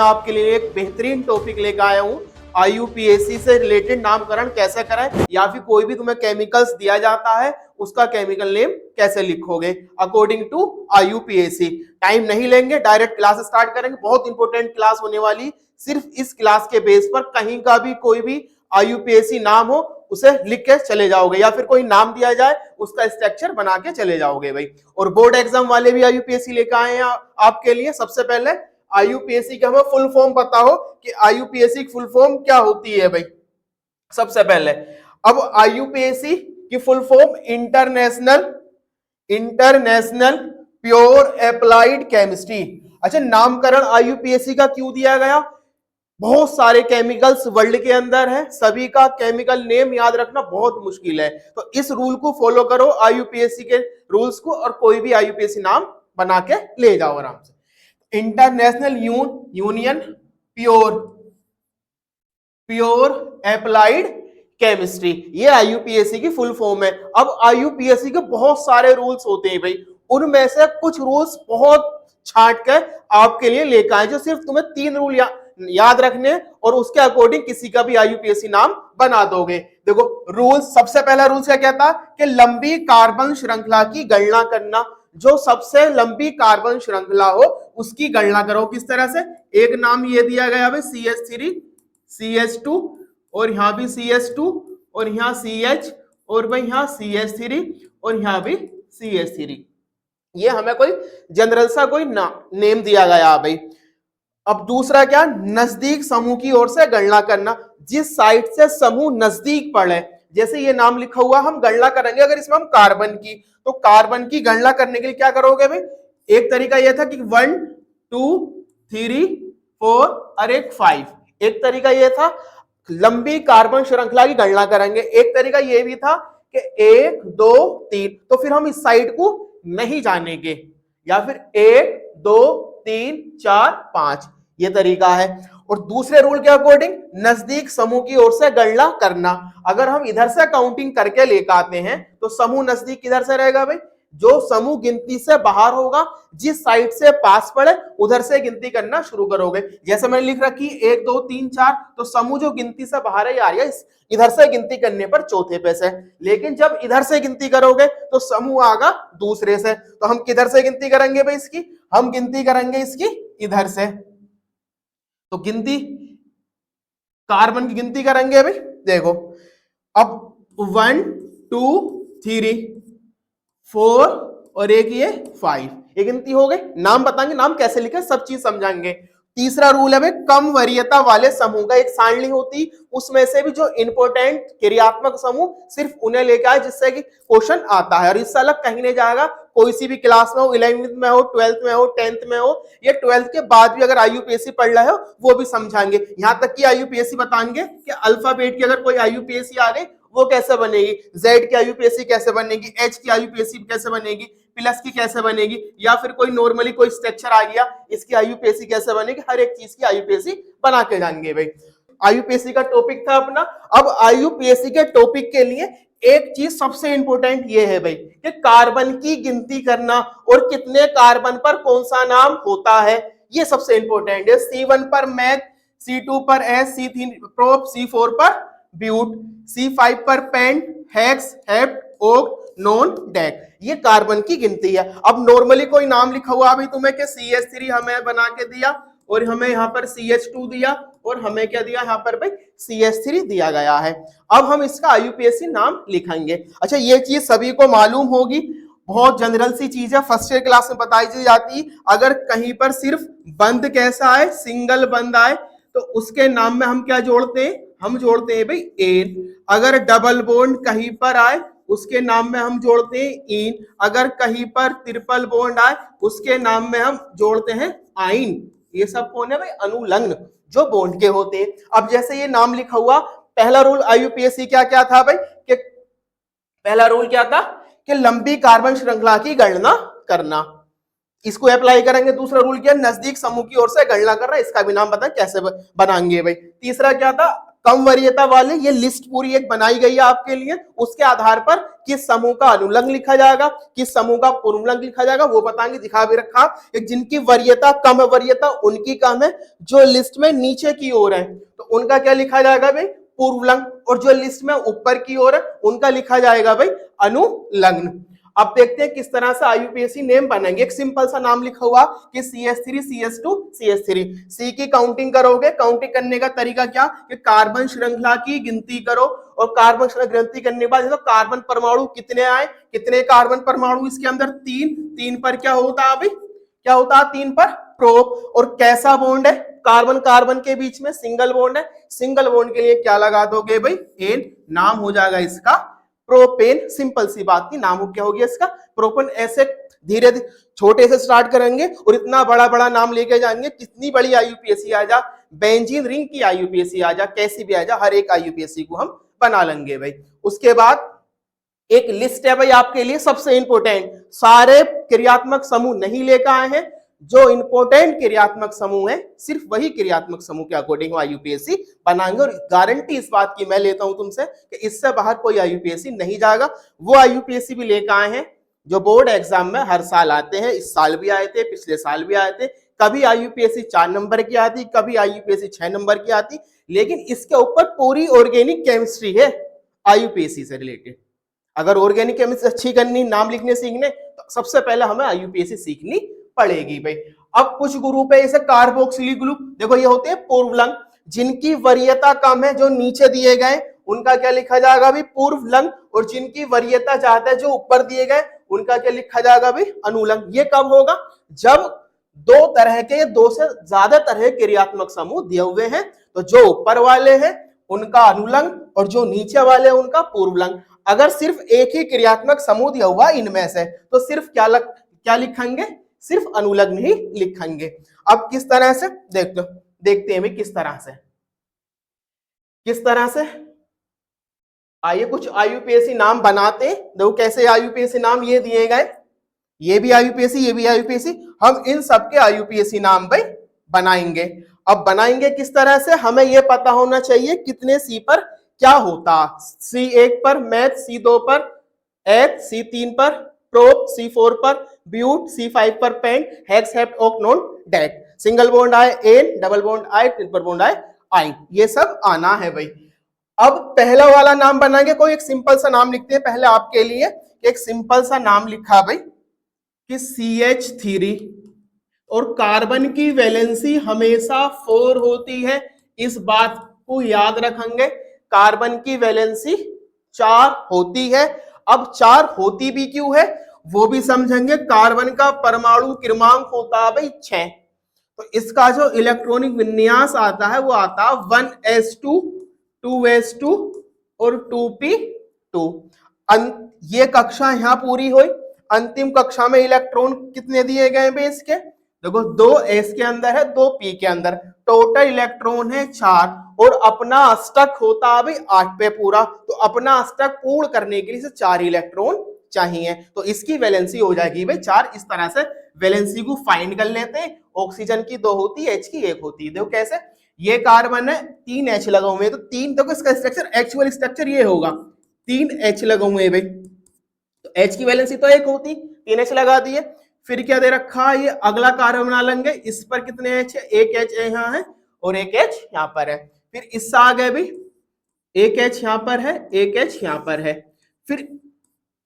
मैं आपके लिए एक बेहतरीन टॉपिक लेकर आया हूँ। आईयूपीएसी से रिलेटेड नामकरण कैसे करें, या फिर कोई भी तुम्हें केमिकल्स दिया जाता है उसका केमिकल नेम कैसे लिखोगे अकॉर्डिंग टू आईयूपीएसी। टाइम नहीं लेंगे, डायरेक्ट क्लास स्टार्ट करेंगे। बहुत इंपॉर्टेंट क्लास होने वाली। सिर्फ इस क्लास के बेस पर कहीं का भी कोई भी आईयूपीएसी नाम हो उसे लिख के चले जाओगे, या फिर कोई नाम दिया जाए उसका स्ट्रक्चर बना के चले जाओगे भाई। और बोर्ड एग्जाम वाले भी आईयूपीएसी लेकर आए हैं आपके लिए। सबसे पहले आईयूपीएसी का हमें फुल फॉर्म पता हो कि आईयूपीएसी की फुल फॉर्म क्या होती है भाई। सबसे पहले अब आईयूपीएसी की full form international pure applied chemistry. अच्छा, नामकरण आईयूपीएसी का क्यों दिया गया? बहुत सारे केमिकल्स वर्ल्ड के अंदर है, सभी का केमिकल नेम याद रखना बहुत मुश्किल है। तो इस रूल को फॉलो करो, आईयूपीएसी के रूल्स को, और कोई भी आईयूपीएसी नाम बना के ले जाओ आराम से। International union pure applied chemistry, ये आईयूपीएसी की फुल फॉर्म है। अब आईयूपीएसी के बहुत सारे रूल्स होते हैं भाई, उनमें से कुछ रूल्स बहुत छांट कर आपके लिए लेकर आए, जो सिर्फ तुम्हें 3 रूल याद रखने और उसके अकॉर्डिंग किसी का भी आईयूपीएसी नाम बना दोगे। देखो रूल, सबसे पहला रूल क्या कहता कि लंबी कार्बन श्रृंखला की गणना करना। जो सबसे लंबी कार्बन श्रृंखला हो उसकी गणना करो। किस तरह से? एक नाम ये दिया गया भाई CH3 CH2, और यहां भी CH2, और यहां CH, और भाई यहां CH3, और यहां भी CH3। ये हमें कोई जनरल सा कोई नेम दिया गया भाई। अब दूसरा क्या? नजदीक समूह की ओर से गणना करना। जिस साइड से समूह नजदीक पड़े, जैसे ये नाम लिखा हुआ, हम गणना करेंगे अगर इसमें हम कार्बन की, तो कार्बन की गणना करने के लिए क्या करोगे भाई? एक तरीका यह था कि 1 2 3 4 और एक 5। एक तरीका यह था लंबी कार्बन श्रृंखला की गणना करेंगे। एक तरीका यह भी था कि 1 2 3, तो फिर हम इस साइड को नहीं जानेंगे, या फिर 1 2 3 4 5, ये तरीका है। और दूसरे रूल के अकॉर्डिंग नजदीक समूह की ओर से गणना करना। अगर हम इधर से काउंटिंग करके लेकर आते हैं तो समूह नजदीक किधर से रहेगा भाई? जो समूह गिनती से बाहर होगा, जिस साइड से पास पड़े उधर से गिनती करना शुरू करोगे। जैसे मैंने लिख रखी 1 2 3 4, तो समूह जो गिनती से बाहर है यार, इधर से गिनती करने पर चौथे पे से। लेकिन जब इधर से गिनती करोगे तो समूह आगा दूसरे से। तो हम किधर से गिनती करेंगे भाई इसकी? हम गिनती करेंगे इसकी इधर से। तो गिनती कार्बन की गिनती करेंगे भाई। देखो अब 1 2 3 4 और एक ये 5, ये गिनती हो गई। नाम बताएंगे, नाम कैसे लिखे सब चीज समझाएंगे। तीसरा रूल है भाई, कम वरीयता वाले समूह का एक सारणी होती, उसमें से भी जो इंपोर्टेंट क्रियात्मक समूह सिर्फ उन्हें लेकर आए जिससे कि क्वेश्चन आता है, और इससे अलग कहीं नहीं जाएगा। कोई सी भी क्लास में हो, 11th में हो, 12th में हो, 10th में हो, या 12th के बाद भी अगर आईयूपीएसी पढ़ रहे हो वो भी समझाएंगे। यहां तक कि आईयूपीएसी बताएंगे कि अल्फाबेट की अगर कोई आईयूपीएसी आ गई वो कैसे बनेगी, Z की आईयूपीएसी कैसे बनेगी, H की आईयूपीएसी कैसे बनेगी, प्लस की कैसे बनेगी, या फिर कोई नॉर्मली कोई स्ट्रक्चर आ गया इसकी आईयूपीएसी कैसे बनेगी, हर एक चीज की आईयूपीएसी बना के जाएंगे भाई। आईयूपीएसी का टॉपिक था अपना। अब आईयूपीएसी के टॉपिक के लिए एक चीज सबसे इंपॉर्टेंट ये है भाई कि कार्बन की गिनती करना और कितने कार्बन पर कौन सा नाम होता है, ये सबसे इंपॉर्टेंट है। C1 पर मैथ, C2 पर S, C3 प्रोप, C4 पर ब्यूट, C5 पर pent, hex, hept, oct, non, dec, ये कार्बन की गिनती है। अब नॉर्मली कोई नाम लिखा हुआ अभी तुम्हें कि CH3 हमें बना के दिया, और हमें यहाँ पर CH2 दिया, और हमें क्या दिया यहाँ पर भाई? CH3 दिया गया है। अब हम इसका आईयूपीएसी नाम लिखेंगे। अच्छा, ये चीज सभी को मालूम होगी, बहुत जनरल सी चीज है, फर्स्ट ईयर क्लास में बताई जाती। अगर कहीं पर सिर्फ बंद कैसा आए, सिंगल बंद आए, तो उसके नाम में हम क्या जोड़ते हैं? हम जोड़ते हैं भाई एन। अगर डबल बॉन्ड कहीं पर आए उसके नाम में हम जोड़ते हैं इन। अगर कहीं पर ट्रिपल बॉन्ड आए उसके नाम में हम जोड़ते हैं आइन। ये सब कौन है भाई? अनुलग्न, जो बॉन्ड के होते हैं। अब जैसे ये नाम लिखा हुआ, पहला रूल आईयूपीएसी क्या क्या था भाई? कि पहला रूल क्या था कि लंबी कार्बन श्रृंखला की गणना करना, इसको अप्लाई करेंगे। दूसरा रूल क्या? नजदीक समूह की ओर से गणना करना, इसका भी नाम बताएं कैसे बनाएंगे भाई। तीसरा क्या था? कम वरीयता वाले, ये लिस्ट पूरी एक बनाई गई है आपके लिए, उसके आधार पर किस समूह का अनुलग्न लिखा जाएगा, किस समूह का पूर्वलग्न लिखा जाएगा वो बताएंगे। दिखा भी रखा, जिनकी वरीयता कम है, वरीयता उनकी कम है, जो लिस्ट में नीचे की ओर है तो उनका क्या लिखा जाएगा भाई, पूर्वलग्न, और जो लिस्ट में ऊपर की ओर है उनका लिखा जाएगा भाई अनुलग्न। अब देखते हैं किस तरह से आईयूपीएसी नेम बनाएंगे। एक सिंपल सा नाम लिखा हुआ कि CS3 CS2 CS3, सी की काउंटिंग करोगे, काउंटिंग करने का तरीका क्या कि कार्बन श्रृंखला की गिनती करो, और कार्बन श्रृंखला गिनती करने के बाद तो कार्बन परमाणु कितने आए, कितने कार्बन परमाणु इसके अंदर, 3, 3 पर क्या होता है भाई, क्या होता है 3 पर प्रोप, और कैसा बॉन्ड है, कार्बन कार्बन के बीच में सिंगल बॉन्ड है, सिंगल बॉन्ड के लिए क्या लगा दोगे भाई, एन, नाम हो जाएगा इसका प्रोपेन। सिंपल सी बात थी, नाम क्या हो गया इसका प्रोपेन। ऐसे धीरे धीरे छोटे से स्टार्ट करेंगे और इतना बड़ा बड़ा नाम लेके जाएंगे, कितनी बड़ी आईयूपीएसी आ जा, बेंजीन रिंग की आईयूपीएसी आ जा, कैसी भी आ जा, हर एक आईयूपीएसी को हम बना लेंगे भाई। उसके बाद एक लिस्ट है भाई आपके लिए सबसे इंपॉर्टेंट, सारे क्रियात्मक समूह नहीं लेकर आए हैं, जो इंपॉर्टेंट क्रियात्मक समूह है सिर्फ वही क्रियात्मक समूह के अकॉर्डिंग आईयूपीएसी बनाएंगे, और गारंटी इस बात की मैं लेता हूं तुमसे कि इससे बाहर कोई आईयूपीएसी नहीं जाएगा। वो आईयूपीएसी भी लेकर आए हैं जो बोर्ड एग्जाम में हर साल आते हैं, इस साल भी आए थे, पिछले साल भी आए थे। कभी आईयूपीएसी 4 नंबर की आती, कभी आईयूपीएसी 6 नंबर की आती, लेकिन इसके ऊपर पूरी ऑर्गेनिक केमिस्ट्री है आईयूपीएसी से रिलेटेड। अगर ऑर्गेनिक केमिस्ट्री अच्छी करनी, नाम लिखने सीखने, तो सबसे पहले हमें आईयूपीएसी सीखनी पड़ेगी भाई। अब कुछ ग्रुप है जैसे कार्बोक्सिलिक ग्रुप, देखो ये होते हैं पूर्वलग्न, जिनकी वरीयता कम है, जो नीचे दिए गए उनका क्या लिखा जाएगा भाई, पूर्वलग्न, और जिनकी वरीयता ज्यादा है, जो ऊपर दिए गए उनका क्या लिखा जाएगा भाई, अनुलग्न। ये कब होगा, जब दो तरह के, दो से ज्यादा तरह के क्रियात्मक समूह दिए हुए हैं, तो जो ऊपर वाले हैं उनका अनुलग्न और जो नीचे वाले हैं उनका पूर्वलग्न। अगर सिर्फ एक ही क्रियात्मक समूह दिया हुआ इनमें से, तो सिर्फ क्या लिखेंगे, सिर्फ अनुलग्न ही लिखेंगे। अब किस तरह से देखते हैं भाई, किस तरह से आइए कुछ आईयूपीएसी नाम बनाते हैं। देखो कैसे आईयूपीएसी नाम ये दिए गए, ये भी आईयूपीएसी, ये भी आईयूपीएसी, हम इन सबके आईयूपीएसी नाम भाई बनाएंगे। अब बनाएंगे किस तरह से, हमें यह पता होना चाहिए कितने सी पर क्या होता, C1 पर मैथ, C2 पर एच, C3 पर प्रोप, C4 पर ब्यूट, C5 पर pent, hex, hept, oct non, dec, single bond आए एन, डबल बॉन्ड आए, ट्रिपल बॉन्ड आए आइन, ये सब आना है भाई। अब पहला वाला नाम बनाएंगे, कोई एक सिंपल सा नाम लिखते हैं पहले आपके लिए। एक सिंपल सा नाम लिखा भाई कि CH3, और कार्बन की वैलेंसी हमेशा 4 होती है, इस बात को याद रखेंगे। कार्बन की वैलेंसी 4 होती है। अब 4 होती भी क्यों है वो भी समझेंगे। कार्बन का परमाणु क्रमांक होता है भाई 6, तो इसका जो इलेक्ट्रॉनिक विन्यास आता है वो आता है 1s2 2s2 और 2p2। ये कक्षा यहां पूरी हुई। अंतिम कक्षा में इलेक्ट्रॉन कितने दिए गए भाई इसके, देखो 2s के अंदर है, 2p के अंदर, टोटल इलेक्ट्रॉन है 4, और अपना अष्टक होता है भाई 8 पे पूरा, तो अपना अष्टक पूर्ण करने के लिए 4 इलेक्ट्रॉन चाहिए, तो इसकी वैलेंसी हो जाएगी भाई 4। इस तरह से वैलेंसी को फाइंड कर लेते हैं। ऑक्सीजन की 2 होती है, H की 1 होती है। देखो कैसे, ये कार्बन है, 3 H लगा हुए हैं, तो 3, देखो इसका स्ट्रक्चर, एक्चुअल स्ट्रक्चर ये होगा, 3 H लगा हुए हैं भाई, तो H की वैलेंसी तो 1 होती, 3 H लगा दिए। फिर क्या दे रखा है, ये अगला कार्बन बना लेंगे, इस पर कितने H है, 1 H यहाँ है और 1 H यहाँ पर है। फिर इससे आ गए भाई 1 H यहाँ पर है, 1 H यहाँ पर है। फिर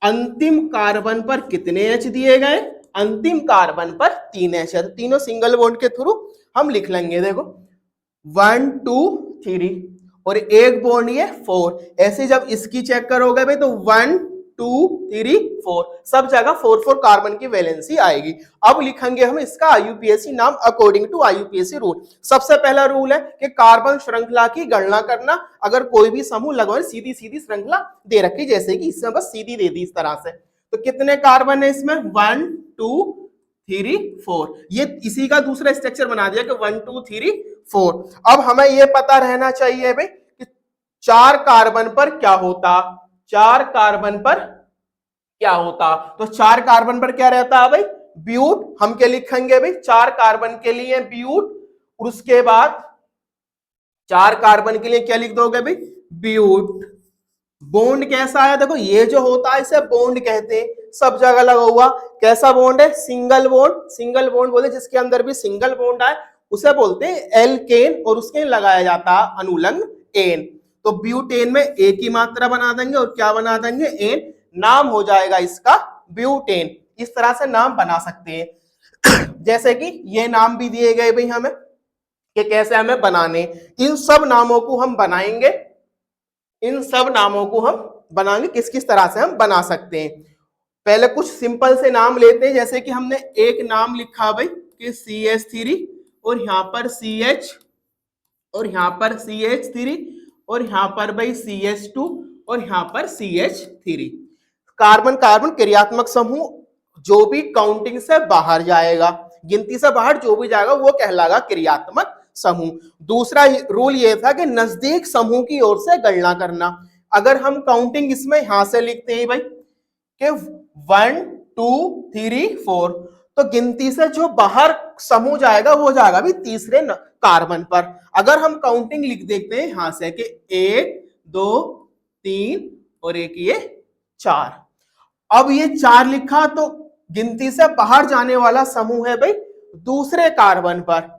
अंतिम कार्बन पर कितने H दिए गए, अंतिम कार्बन पर 3 H है, तो तीनों सिंगल बॉन्ड के थ्रू हम लिख लेंगे। देखो 1 2 3 और एक बॉन्ड ये 4, ऐसे जब इसकी चेक करोगे भाई तो 1 2 3 4 सब जगह 4 4 कार्बन की वैलेंसी आएगी। अब लिखेंगे हम इसका आईयूपीएसी नाम अकॉर्डिंग टू आईयूपीएसी रूल। सबसे पहला रूल है कि कार्बन श्रृंखला की गणना करना। अगर कोई भी समूह लगभग सीधी सीधी श्रृंखला दे रखी, जैसे कि इसमें बस सीधी दे दी इस तरह से, तो कितने कार्बन है इसमें, 1 2 3 4, ये इसी का दूसरा स्ट्रक्चर बना दिया कि 1 2 3 4। अब हमें यह पता रहना चाहिए भाई कि 4 कार्बन पर क्या होता, 4 कार्बन पर क्या होता, तो 4 कार्बन पर क्या रहता है भाई, ब्यूट। हम क्या लिखेंगे भाई, 4 कार्बन के लिए ब्यूट, और उसके बाद 4 कार्बन के लिए क्या लिख दोगे भाई, ब्यूट बॉन्ड कैसा है, देखो ये जो होता है इसे बॉन्ड कहते हैं, सब जगह लगा हुआ। कैसा बॉन्ड है, सिंगल बॉन्ड। सिंगल बॉन्ड बोले जिसके अंदर भी सिंगल बॉन्ड आए उसे बोलते हैं एल्केन, और उसके लगाया जाता है अनुलंग एन। तो ब्यूटेन में एक ही मात्रा बना देंगे और क्या बना देंगे, एन, नाम हो जाएगा इसका ब्यूटेन। इस तरह से नाम बना सकते हैं। जैसे कि ये नाम भी दिए गए भाई हमें कि कैसे हमें बनाने, इन सब नामों को हम बनाएंगे, इन सब नामों को हम बनाएंगे, किस किस तरह से हम बना सकते हैं। पहले कुछ सिंपल से नाम लेते हैं, जैसे कि हमने एक नाम लिखा भाई कि CH3 और यहां पर CH और यहां पर CH3 और यहां पर भाई CH2 और यहां पर CH3। कार्बन कार्बन क्रियात्मक समूह जो भी काउंटिंग से बाहर जाएगा, गिनती से बाहर जो भी जाएगा वो कहलाएगा क्रियात्मक समूह। दूसरा रूल ये था कि नजदीक समूह की ओर से गणना करना। अगर हम काउंटिंग इसमें यहां से लिखते हैं भाई कि 1 2 3 4, तो गिनती से जो बाहर समूह जाएगा वो जाएगा भी तीसरे कार्बन पर। अगर हम काउंटिंग लिख देते हैं यहां से कि 1 2 3 और एक ये 4, अब ये 4 लिखा तो गिनती से बाहर जाने वाला समूह है भाई दूसरे कार्बन पर।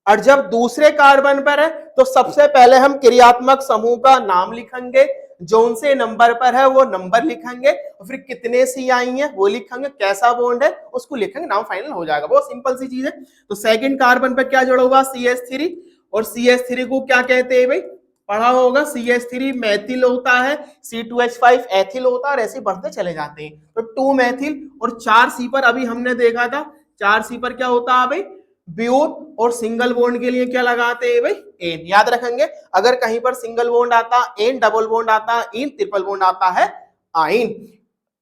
और जब दूसरे कार्बन पर है तो सबसे पहले हम क्रियात्मक समूह का नाम लिखेंगे, जोन से नंबर पर है वो नंबर लिखेंगे, और फिर कितने सी आई है वो लिखेंगे, कैसा बॉन्ड है उसको लिखेंगे, नाम फाइनल हो जाएगा। बहुत सिंपल सी चीज है। तो सेकंड कार्बन पर क्या जुड़ा हुआ, CH3, और CH3 को क्या कहते हैं भाई, पढ़ा होगा, CH3 मैथिल होता है, C2H5 एथिल होता है, और ऐसे बढ़ते चले जाते हैं। तो 2 मैथिल, और 4C पर अभी हमने देखा था, 4C पर क्या होता है भाई, ब्यूट, और सिंगल बॉन्ड के लिए क्या लगाते हैं भाई, एन। याद रखेंगे, अगर कहीं पर सिंगल बॉन्ड आता एन, डबल बॉन्ड आता इन, ट्रिपल बॉन्ड आता है आइन।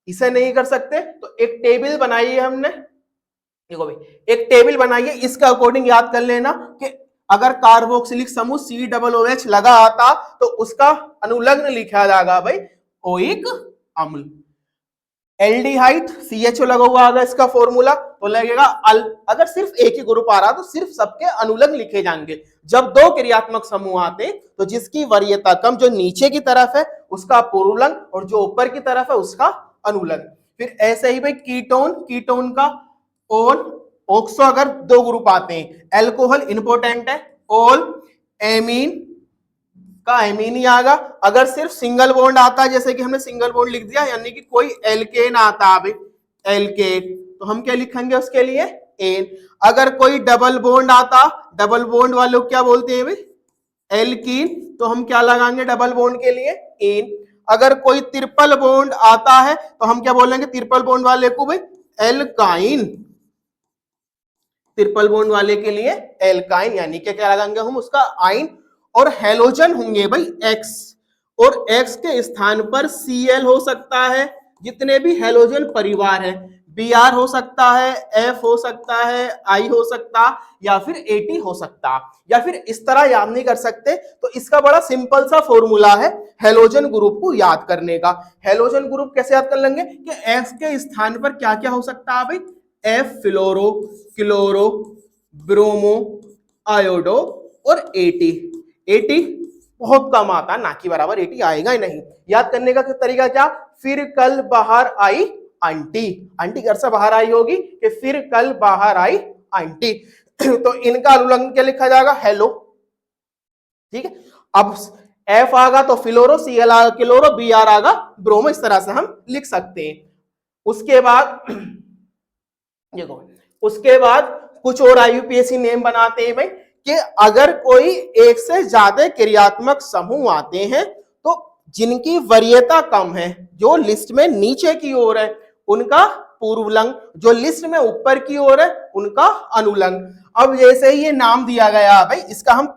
इसे नहीं कर सकते तो एक टेबल बनाई है हमने, देखो भाई एक टेबल बनाइए, इसका अकॉर्डिंग याद कर लेना कि अगर कार्बोक्सिलिक समूह COOH लगा आता तो उसका अनुलग्न लिखा जाएगा भाई ओइक अम्ल। एल्डिहाइड CHO लगा हुआ आगा इसका फॉर्मूला तो लगेगा अल। अगर सिर्फ एक ही ग्रुप आ रहा तो सिर्फ सबके अनुलग्न लिखे जाएंगे। जब दो क्रियात्मक समूह आते तो जिसकी वरीयता कम, जो नीचे की तरफ है उसका पूर्वलग्न और जो ऊपर की तरफ है उसका अनुलग्न। फिर ऐसे ही भाई कीटोन, कीटोन का ओल, ऑक्सो, अगर दो ग्रुप आते हैं, एल्कोहल इंपोर्टेंट है, ओल, एमीन का एमीन ही आएगा। अगर सिर्फ सिंगल बॉन्ड आता है, जैसे कि हमने सिंगल बॉन्ड लिख दिया, यानी कि कोई एल्केन आता है, एल्केन, तो हम क्या लिखेंगे उसके लिए एन। अगर कोई डबल बॉन्ड आता, डबल बॉन्ड वाले को क्या बोलते हैं भाई, एल्कीन, तो हम क्या लगाएंगे डबल बॉन्ड के लिए एन। अगर कोई ट्रिपल बॉन्ड आता है तो हम क्या बोलेंगे ट्रिपल बॉन्ड वाले को भाई एल्काइन, ट्रिपल बॉन्ड वाले के लिए एल्काइन, यानी कि क्या लगाएंगे हम उसका आइन। और हेलोजन होंगे भाई X, और X के स्थान पर Cl हो सकता है, जितने भी हेलोजन परिवार है, Br हो सकता है, F हो सकता है, I हो सकता, या फिर AT हो सकता, या फिर इस तरह याद नहीं कर सकते तो इसका बड़ा सिंपल सा फॉर्मूला है हेलोजन ग्रुप को याद करने का। हेलोजन ग्रुप कैसे याद कर लेंगे कि X के स्थान पर क्या क्या हो सकता है भाई, F फ्लोरो, क्लोरो, ब्रोमो, आयोडो और AT। AT बहुत कम आता, ना कि बराबर AT आएगा ही नहीं। याद करने का तरीका क्या, फिर कल बाहर आई आंटी, आंटी घर से बाहर आई होगी कि फिर कल बाहर आई आंटी। तो इनका अनुलग्न क्या लिखा जाएगा, हेलो, ठीक है। अब F आगा तो फिलोरो, Cl आगा क्लोरो, Br आगा ब्रोमो, इस तरह से हम लिख सकते हैं। उसके बाद देखो, उसके बाद कुछ और IUPAC नेम बनाते हैं भाई कि अगर कोई एक से ज्यादा क्रियात्मक समूह आते हैं तो जिनकी वरीयता कम है, जो लिस्ट में नीचे की ओर है उनका पूर्वलंग, जो लिस्ट में ऊपर की ओर है उनका अनुलंग। अब जैसे ही ये नाम दिया गया भाई, इसका हम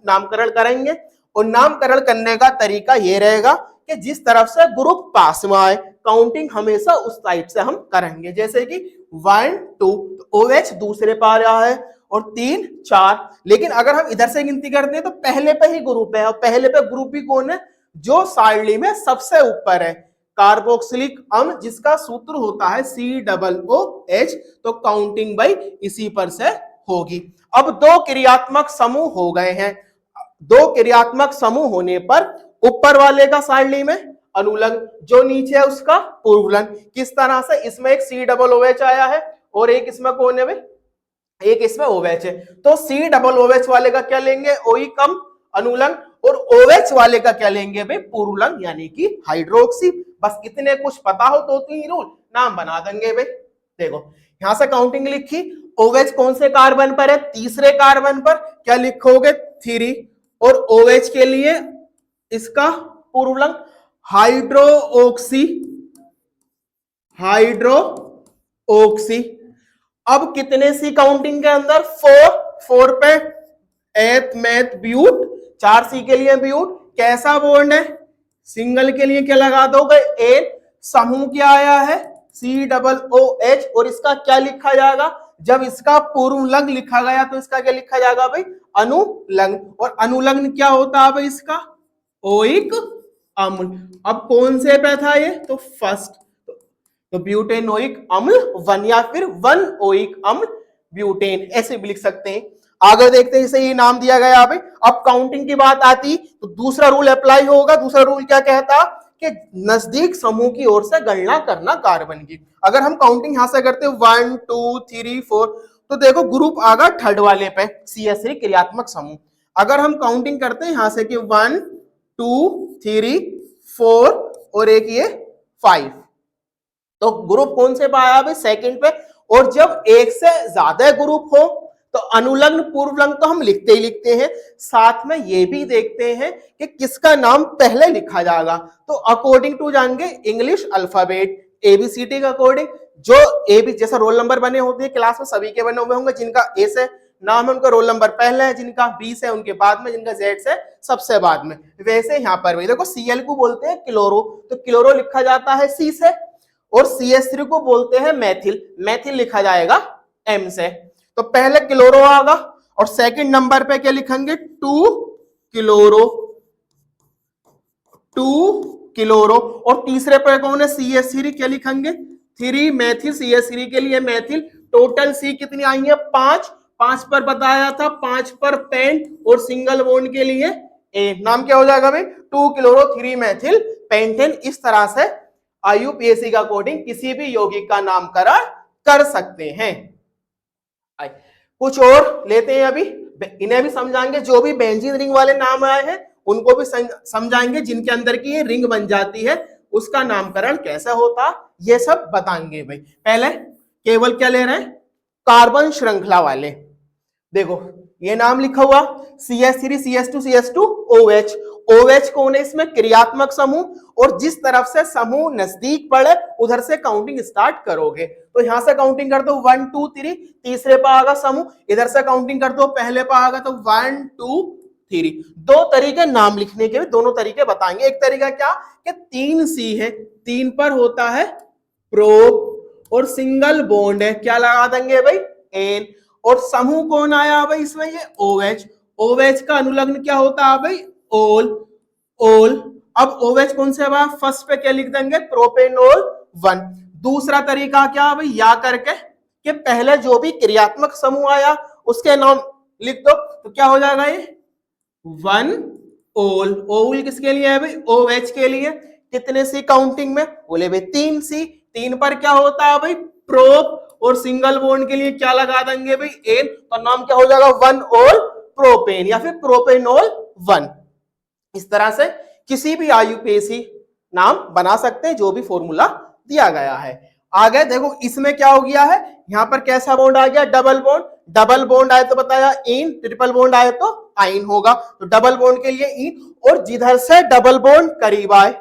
नामकरण करेंगे, और नामकरण करने का तरीका ये रहेगा कि जिस तरफ से ग्रुप पास में आए, काउंटिंग हमेशा उस साइड से हम करेंगे। जैसे कि 1 2 OH दूसरे पर आया है, और 3 4, लेकिन अगर हम इधर से गिनती करते हैं तो पहले पे ही ग्रुप है, और पहले पे ग्रुप ही कौन है, जो सारणी में सबसे ऊपर है, कार्बोक्सिलिक अम्ल, जिसका सूत्र होता है COOH। तो काउंटिंग भाई इसी पर से होगी। अब दो क्रियात्मक समूह हो गए हैं, दो क्रियात्मक समूह होने पर ऊपर वाले का सारणी में अनुलग्न, जो नीचे है उसका पूर्वलग्न। किस तरह से, इसमें एक सी डबल ओएच आया है और एक इसमें कौन है भाई, एक इसमें ओवेच है, तो सी डबल ओवेच वाले का क्या लेंगे, ओई कम अनुलग्न, और ओवेच वाले का क्या लेंगे भाई, पूर्वलग्न यानी कि हाइड्रोक्सी। बस इतने कुछ पता हो तो तीन रूल नाम बना देंगे भाई। देखो यहां से काउंटिंग लिखी, ओवेच कौन से कार्बन पर है, तीसरे कार्बन पर, क्या लिखोगे 3, और ओवेच के लिए इसका पूर्वलग्न हाइड्रोक्सी, हाइड्रोक्सी। अब कितने सी काउंटिंग के अंदर, 4 पे एथ मैथ ब्यूट, 4 सी के लिए ब्यूट, कैसा बॉन्ड है, सिंगल के लिए क्या लगा दोगे एन, समूह क्या आया है सी डबल ओ एच, और इसका क्या लिखा जाएगा, जब इसका पूर्वलग्न लिखा गया तो इसका क्या लिखा जाएगा भाई, अनुलग्न, और अनुलग्न क्या होता है भाई इसका, ओइक अम्ल। अब कौन से पे था ये, तो फर्स्ट, तो ब्यूटेनोइक अम्ल 1 या फिर 1 ओइक अम्ल ब्यूटेन, ऐसे भी लिख सकते हैं। आगे देखते हैं, जैसे ये नाम दिया गया अभी। अब काउंटिंग की बात आती तो दूसरा रूल अप्लाई होगा। दूसरा रूल क्या कहता कि नजदीक समूह की ओर से गणना करना कार्बन की। अगर हम काउंटिंग यहां से करते 1 2 3 4, तो देखो ग्रुप आगा थर्ड वाले पे CH3 क्रियात्मक समूह। अगर हम काउंटिंग करते हैं यहां से कि 1 2 3 4 और एक ये 5, तो ग्रुप कौन से पे आया भाई, सेकंड पे। और जब एक से ज्यादा ग्रुप हो तो अनुलग्न पूर्वलग्न तो हम लिखते ही लिखते हैं, साथ में ये भी देखते हैं कि किसका नाम पहले लिखा जाएगा। तो अकॉर्डिंग टू जाएंगे इंग्लिश अल्फाबेट ABCD का अकॉर्डिंग, जो ए बी जैसा रोल नंबर बने होते हैं क्लास में सभी के बने हुए होंगे, जिनका ए से नाम है उनका रोल नंबर पहले है, जिनका बी से उनके बाद में, जिनका जेड से सबसे बाद में। वैसे यहाँ पर भी देखो Cl को बोलते हैं क्लोरो, तो क्लोरो लिखा जाता है C से, और CH3 को बोलते हैं मैथिल, मैथिल लिखा जाएगा M से। तो पहले क्लोरो आएगा और सेकंड नंबर पे क्या लिखेंगे 2 क्लोरो, 2 क्लोरो, और तीसरे पे कौन है CH3, क्या लिखेंगे 3 मैथिल, CH3 के लिए मैथिल। टोटल C कितनी आई है 5, 5 पर बताया था, 5 पर पेंट, और सिंगल बॉन्ड के लिए ए, नाम क्या हो जाएगा भाई 2 क्लोरो 3 मैथिल पेंटेन। इस तरह से IUPAC का कोडिंग किसी भी यौगिक का नामकरण कर सकते हैं। कुछ और लेते हैं अभी, इन्हें भी समझाएंगे। जो भी बेंजीन रिंग वाले नाम आए हैं उनको भी समझाएंगे, जिनके अंदर की ये रिंग बन जाती है उसका नामकरण कैसा होता, ये सब बताएंगे भाई। पहले केवल क्या ले रहे हैं, कार्बन श्रृंखला वाले। देखो ये नाम लिखा हुआ CH3 CH2 CH2 OH, OH कौन है इसमें, क्रियात्मक समूह, और जिस तरफ से समूह नजदीक पड़े उधर से काउंटिंग स्टार्ट करोगे। तो यहां से काउंटिंग कर दो 1 2 3, तीसरे पर आगा समूह, इधर से काउंटिंग कर दो पहले पर आगा तो 1 2 3। दो तरीके नाम लिखने के, दोनों तरीके बताएंगे। एक तरीका क्या कि 3 C है, 3 पर होता है प्रोप और सिंगल बॉन्ड है, क्या लगा देंगे भाई एन, और समूह कौन आया भाई इसमें, ये OH, OH का अनुलग्न क्या होता है भाई ओल, ओल। अब OH कौन से है, फर्स्ट पे क्या लिख देंगे प्रोपेनोल 1। दूसरा तरीका क्या भाई, या करके कि पहले जो भी क्रियात्मक समूह आया उसके नाम लिख दो, तो क्या हो जाएगा ये 1 ओल। ओल किसके लिए है भाई, OH के लिए। कितने सी काउंटिंग में, बोले भाई 3 सी, 3 पर क्या होता है भाई प्रोप, और सिंगल बॉन्ड के लिए क्या लगा देंगे भाई एन, तो नाम क्या हो जाएगा 1 ओल प्रोपेन या फिर प्रोपेनोल 1। इस तरह से किसी भी IUPAC नाम बना सकते हैं, जो भी फॉर्मूला दिया गया है। आगे देखो इसमें क्या हो गया है, यहां पर कैसा बॉन्ड आ गया, डबल बॉन्ड। डबल बॉन्ड आए तो बताया इन, ट्रिपल बॉन्ड आए तो आइन होगा। तो डबल बॉन्ड के लिए इन, और जिधर से डबल बॉन्ड करीब आए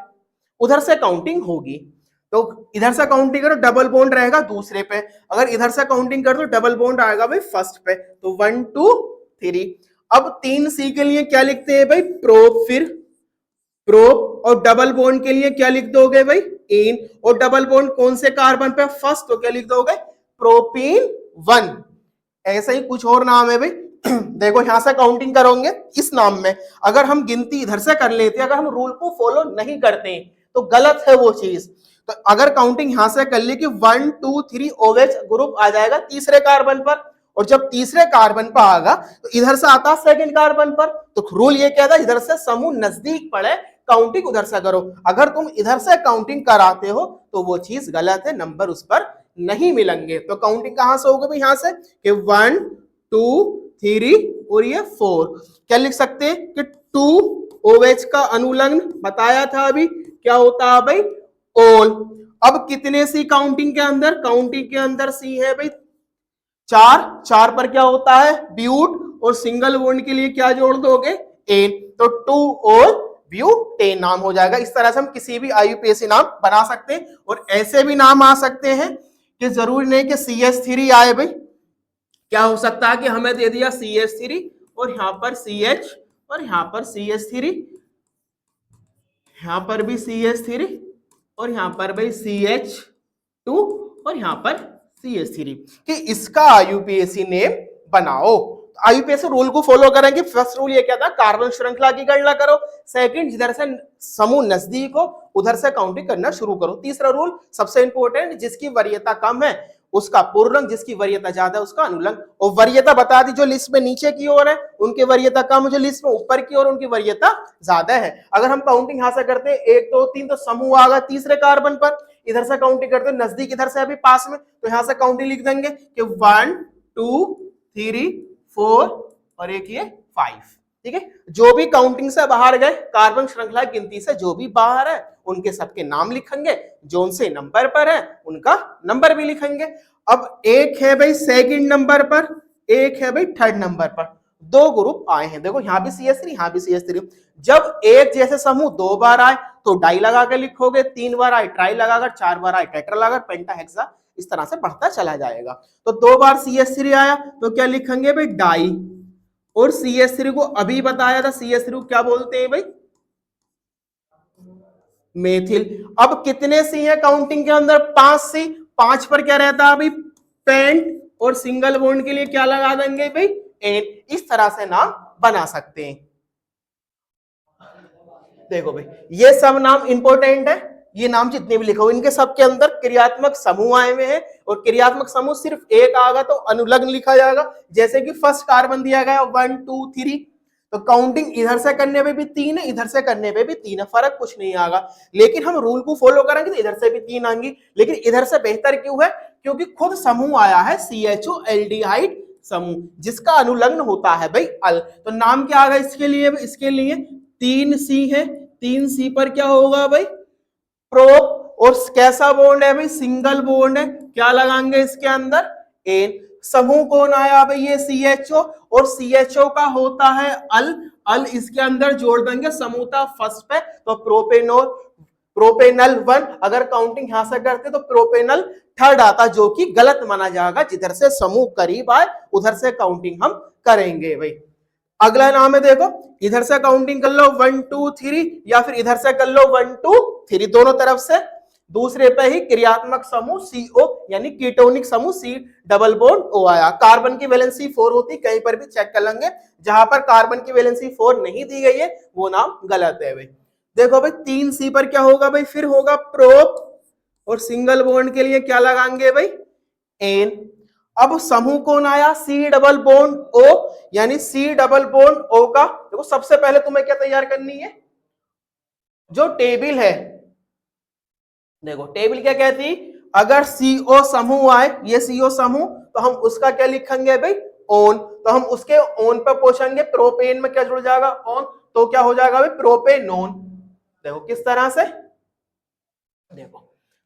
उधर से काउंटिंग होगी। तो इधर से काउंटिंग करो डबल बॉन्ड रहेगा दूसरे पे, अगर इधर से काउंटिंग कर दो डबल बॉन्ड आएगा भाई फर्स्ट पे, तो 1 2 3। अब 3 C के लिए क्या लिखते हैं भाई प्रोप, फिर प्रोप, और डबल बॉन्ड के लिए क्या लिख दोगे भाई इन, और डबल बॉन्ड कौन से कार्बन पे फर्स्ट, तो क्या लिख दोगे प्रोपीन 1। ऐसा ही कुछ और नाम है भाई। देखो यहां से काउंटिंग करोगे इस नाम में, अगर हम गिनती इधर से कर लेते हैं, अगर हम रूल को फॉलो नहीं करते तो गलत है वो चीज। तो अगर काउंटिंग यहां से कर ली कि 1 2 3 OH ग्रुप आ जाएगा तीसरे कार्बन पर, और जब तीसरे कार्बन पर आएगा तो इधर से आता सेकंड कार्बन पर। तो रूल ये कहता है इधर से समूह नजदीक पड़े काउंटिंग उधर से करो। अगर तुम इधर से काउंटिंग कराते हो तो वो चीज गलत है, नंबर उस पर नहीं मिलेंगे। तो काउंटिंग कहां से होगी भाई, यहां से कि 1 2 3 और ये 4। क्या लिख सकते हैं कि 2 OH का अनुलग्न बताया था अभी, क्या होता है भाई, ओल। अब कितने सी काउंटिंग के अंदर, काउंटिंग के अंदर सी है भाई 4, 4 पर क्या होता है ब्यूट, और सिंगल बॉन्ड के लिए क्या जोड़ दोगे, एन, तो 2 और ब्यूटेन नाम हो जाएगा। इस तरह से हम किसी भी IUPAC नाम बना सकते हैं। और ऐसे भी नाम आ सकते हैं कि जरूरी नहीं कि CH3 आए भाई, क्या हो सकता है कि हमें दे दिया CH3 और यहां पर CH और यहां पर CH3, यहां पर भी CH3 और यहां पर भाई CH2 और यहां पर CH3, कि इसका IUPAC नेम बनाओ। IUPAC रूल को फॉलो करेंगे। फर्स्ट रूल ये क्या था, कार्बन श्रृंखला की गणना करो। सेकंड, जिधर से समूह नजदीक हो उधर से काउंटिंग करना शुरू करो। तीसरा रूल सबसे इंपॉर्टेंट, जिसकी वरीयता कम है उसका पूर्णलंग, जिसकी वरीयता ज्यादा है उसका अनुलंग। और वरीयता बता दी, जो लिस्ट में नीचे की ओर है उनकी वरीयता कम, जो लिस्ट में ऊपर की ओर उनकी वरीयता ज्यादा है। अगर हम काउंटिंग यहां से करते हैं 1 2 3 तो समूह आ गया तीसरे कार्बन पर। इधर से काउंटिंग करते हैं नजदीक, इधर से अभी पास में, तो यहां से काउंटिंग लिख देंगे कि 1 2 3 4 और एक ये 5। ठीक है, जो भी काउंटिंग से बाहर गए, कार्बन श्रृंखला गिनती से जो भी बाहर है उनके सबके नाम लिखेंगे, जो उनसे नंबर पर है उनका नंबर भी लिखेंगे। अब एक है भाई सेकंड नंबर पर, एक है भाई थर्ड नंबर पर, दो ग्रुप आए हैं। देखो यहां भी CH3 यहां भी CH3। जब एक जैसे समूह 2 बार आए तो डाई लगा के लिखोगे, 3 बार आए ट्राई लगाकर, 4 बार आए टेट्रा लगाकर, पेंटा हेक्सा, इस तरह से बढ़ता चला जाएगा। तो 2 बार CH3 आया तो क्या लिखेंगे भाई, डाई। और CH3 को अभी बताया था, CH3 को क्या बोलते हैं भाई, मेथिल। अब कितने सी है काउंटिंग के अंदर, 5 सी। 5 पर क्या रहता है भाई, पेंट, और सिंगल बॉन्ड के लिए क्या लगा देंगे भाई, एन। इस तरह से नाम बना सकते हैं। देखो भाई ये सब नाम इंपॉर्टेंट है, ये नाम जितने भी लिखो इनके सब के अंदर क्रियात्मक समूह आए हुए हैं। और क्रियात्मक समूह सिर्फ एक आएगा तो अनुलग्न लिखा जाएगा। जैसे कि फर्स्ट कार्बन दिया गया 1 2 3, तो काउंटिंग इधर से करने पे भी 3 है, इधर से करने पे भी 3 है, फर्क कुछ नहीं आएगा। लेकिन हम रूल को फॉलो करेंगे तो इधर से भी 3 आएंगी। लेकिन इधर से बेहतर क्यों है, क्योंकि खुद समूह आया है CHO एल्डिहाइड समूह, जिसका अनुलग्न होता है भाई अल। तो नाम क्या आएगा इसके लिए, इसके लिए 3C है। 3C पर क्या होगा भाई, प्रोप। और कैसा बॉन्ड है भाई, सिंगल बॉन्ड है, क्या लगाएंगे इसके अंदर, एन। समूह कौन आया भाई, ये CHO, और CHO का होता है अल। अल इसके अंदर जोड़ देंगे, समूह था फर्स्ट पे तो प्रोपेनोल, प्रोपेनल 1। अगर काउंटिंग यहां से करते तो प्रोपेनल थर्ड आता, जो कि गलत माना जाएगा। जिधर से समूह करीब आए उधर से काउंटिंग हम करेंगे भाई। अगला नाम है, देखो इधर से काउंटिंग कर लो 1 2 3, या फिर इधर से कर लो 1 2 3, दोनों तरफ से। दूसरे पे ही क्रियात्मक समूह CO, यानी कीटोनिक समूह C डबल बॉन्ड O आया। कार्बन की वैलेंसी 4 होती, कहीं पर भी चेक कर लेंगे, जहां पर कार्बन की वैलेंसी 4 नहीं दी गई है वो नाम गलत है भाई। देखो भाई 3C पर क्या होगा भाई, फिर होगा प्रोप, और सिंगल बॉन्ड के लिए क्या लगाएंगे भाई, एन। अब समूह कौन आया, C डबल बॉन्ड O, यानी C डबल बॉन्ड O का देखो सबसे पहले तुम्हें क्या तैयार करनी है, जो टेबल है। देखो टेबल क्या कहती, अगर CO समूह आए, ये CO समूह, तो हम उसका क्या लिखेंगे भाई, ओन। तो हम उसके ओन पर पूछेंगे, प्रोपेन में क्या जुड़ जाएगा, ओन, तो क्या हो जाएगा भाई, प्रोपेनोन। देखो किस तरह से, देखो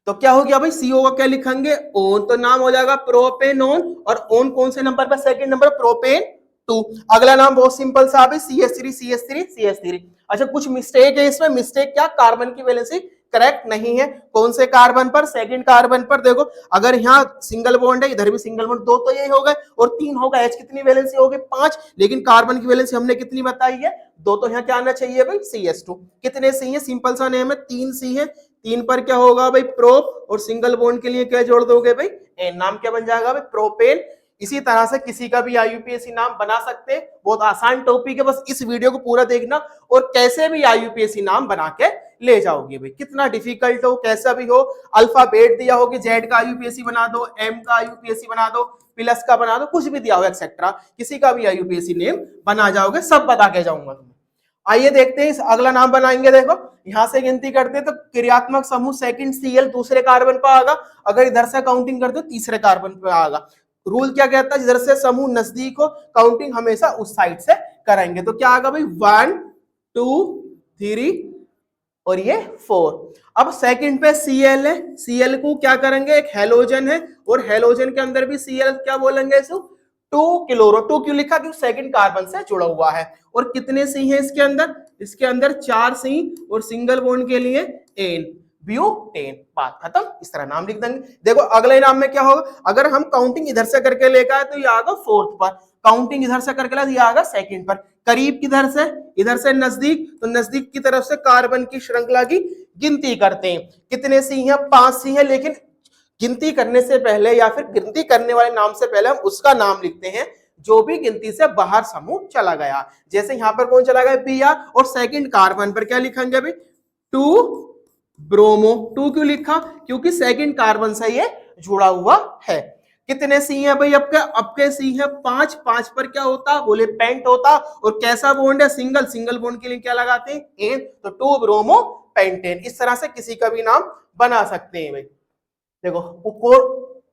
तो क्या हो गया भाई, CO का क्या लिखेंगे, ओन, तो नाम हो जाएगा प्रोपेनोन। और ओन कौन से नंबर पर, सेकंड नंबर, प्रोपेन 2। अगला नाम बहुत सिंपल सा है, CH3 CH3 CH3। अच्छा कुछ मिस्टेक है इसमें, मिस्टेक क्या, कार्बन की वैलेंसी करेक्ट नहीं है। कौन से कार्बन पर, सेकंड कार्बन पर। देखो अगर यहाँ सिंगल बॉन्ड है, इधर भी सिंगल बॉन्ड, 2 तो यही हो गए, और 3 होगा, H कितनी वैलेंसी होगी, 5। लेकिन कार्बन की वैलेंसी हमने कितनी बताई है, 2, तो यहाँ क्या आना चाहिए भाई, CH2। कितने सी है, सिंपल सा नेम है, 3C है। 3 पर क्या होगा भाई, प्रोप, और सिंगल बॉन्ड के लिए क्या जोड़ दोगे भाई, एन। नाम क्या बन जाएगा भाई, प्रोपेन। इसी तरह से किसी का भी IUPAC नाम बना सकते हैं। बहुत आसान टॉपिक है, बस इस वीडियो को पूरा देखना और कैसे भी IUPAC नाम बना के ले जाओगे भाई। कितना डिफिकल्ट हो, कैसा भी हो, अल्फाबेट दिया हो कि Z का IUPAC बना दो, M का IUPAC बना दो, प्लस का बना दो, कुछ भी दिया हो एक्सेट्रा, किसी का भी IUPAC नेम बना जाओगे, सब बता के जाऊंगा तुम्हें। आइए देखते हैं इस अगला नाम बनाएंगे। देखो यहां से गिनती करते हैं तो क्रियात्मक समूह सेकंड Cl दूसरे कार्बन पर आएगा, अगर इधर से काउंटिंग करते हो तीसरे कार्बन पर आएगा। रूल क्या कहता है, जिधर से समूह नजदीक हो काउंटिंग हमेशा उस साइड से करेंगे। तो क्या आएगा भाई 1 2 3 और ये 4। अब सेकंड पे Cl है, Cl को क्या करेंगे, एक हेलोजन है और हेलोजन के अंदर भी Cl क्या बोलेंगे इसको 2 क्लोरो। 2 क्यों लिखा, क्योंकि सेकंड कार्बन से जुड़ा हुआ है। और कितने सी हैं इसके अंदर, इसके अंदर 4 सी और सिंगल बॉन्ड के लिए एन ब्यूटेन। बात खत्म, इस तरह नाम लिख देंगे। देखो अगले नाम में क्या होगा, अगर हम काउंटिंग इधर से करके लेकर आए तो ये आएगा फोर्थ पर, काउंटिंग इधर से करके लाए तो ये आएगा सेकंड पर। करीब किधर से, इधर से नजदीक, तो नजदीक की तरफ से कार्बन की श्रृंखला की गिनती करते हैं। कितने सी हैं, 5 सी हैं, लेकिन गिनती करने से पहले या फिर गिनती करने वाले नाम से पहले हम उसका नाम लिखते हैं जो भी गिनती से बाहर समूह चला गया। जैसे यहां पर कौन चला गया, Br, और सेकंड कार्बन पर क्या लिखेंगे भाई 2 ब्रोमो। 2 क्यों लिखा, क्योंकि सेकंड कार्बन से ये जुड़ा हुआ है। कितने सी हैं भाई, अब के सी है 5। 5 पर क्या होता, बोले पेंट होता, और कैसा बॉन्ड है, सिंगल। सिंगल बॉन्ड के लिए क्या लगाते हैं, एन, तो 2 ब्रोमो पेंटेन। इस तरह से किसी का भी नाम बना सकते हैं भाई। देखो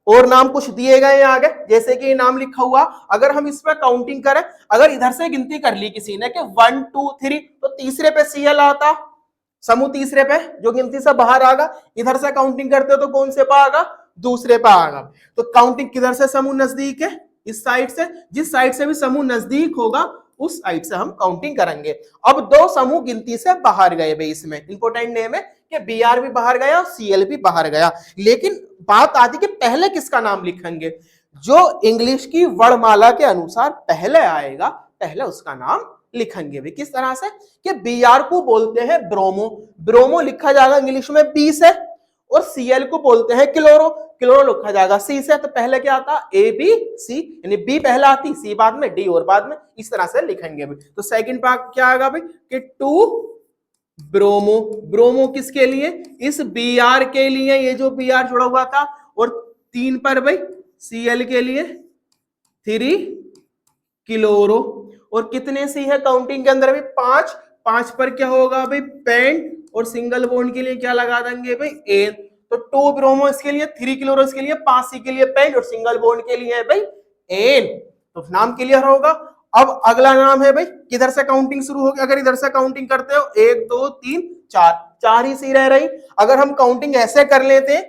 और नाम कुछ दिए गए हैं आगे, जैसे कि नाम लिखा हुआ, अगर हम इस पर काउंटिंग करें, अगर इधर से गिनती कर ली किसी ने कि 1 2 3, तो तीसरे पे Cl आता, समूह तीसरे पे जो गिनती से बाहर आएगा। इधर से काउंटिंग करते हो तो कौन से पे आएगा, दूसरे पे आएगा। तो काउंटिंग किधर से समूह नजदीक है, इस साइड से। जिस साइड से भी समूह नजदीक होगा उस साइड से हम काउंटिंग करेंगे। अब 2 समूह गिनती से बाहर गए भाई, इसमें इंपोर्टेंट नेम है कि Br भी बाहर गया और Cl भी बाहर गया। लेकिन बात आती कि पहले किसका नाम लिखेंगे, जो इंग्लिश की वर्णमाला के अनुसार पहले आएगा पहले उसका नाम लिखेंगे भी। किस तरह से कि Br को बोलते हैं ब्रोमो, ब्रोमो लिखा जाएगा इंग्लिश में बी से, और Cl को बोलते हैं क्लोरो, क्लोरो लिखा जाएगा सी से। तो पहले क्या आता, ए बी सी, यानी बी पहले आती, सी बाद में, डी और बाद में, इस तरह से लिखेंगे भी। तो सेकंड पार्ट क्या आएगा भाई कि 2 ब्रोमो। ब्रोमो किसके लिए, इस Br के लिए, ये जो Br जुड़ा हुआ था, और 3 पर भाई Cl के लिए 3 क्लोरो। और कितने सी है काउंटिंग के अंदर भी 5। 5 पर क्या होगा भाई पेंट, और सिंगल बॉन्ड के लिए क्या लगा देंगे भाई एन। तो 2 ब्रोमो इसके लिए, 3 क्लोरो इसके लिए, 5 सी के लिए पेंट, और सिंगल बॉन्ड के लिए है भाई एन। तो नाम क्लियर होगा। अब अगला नाम है भाई, किधर से काउंटिंग शुरू होगी, अगर इधर से काउंटिंग करते हो 1 2 3 4, 4 ही सी रह रही। अगर हम काउंटिंग ऐसे कर लेते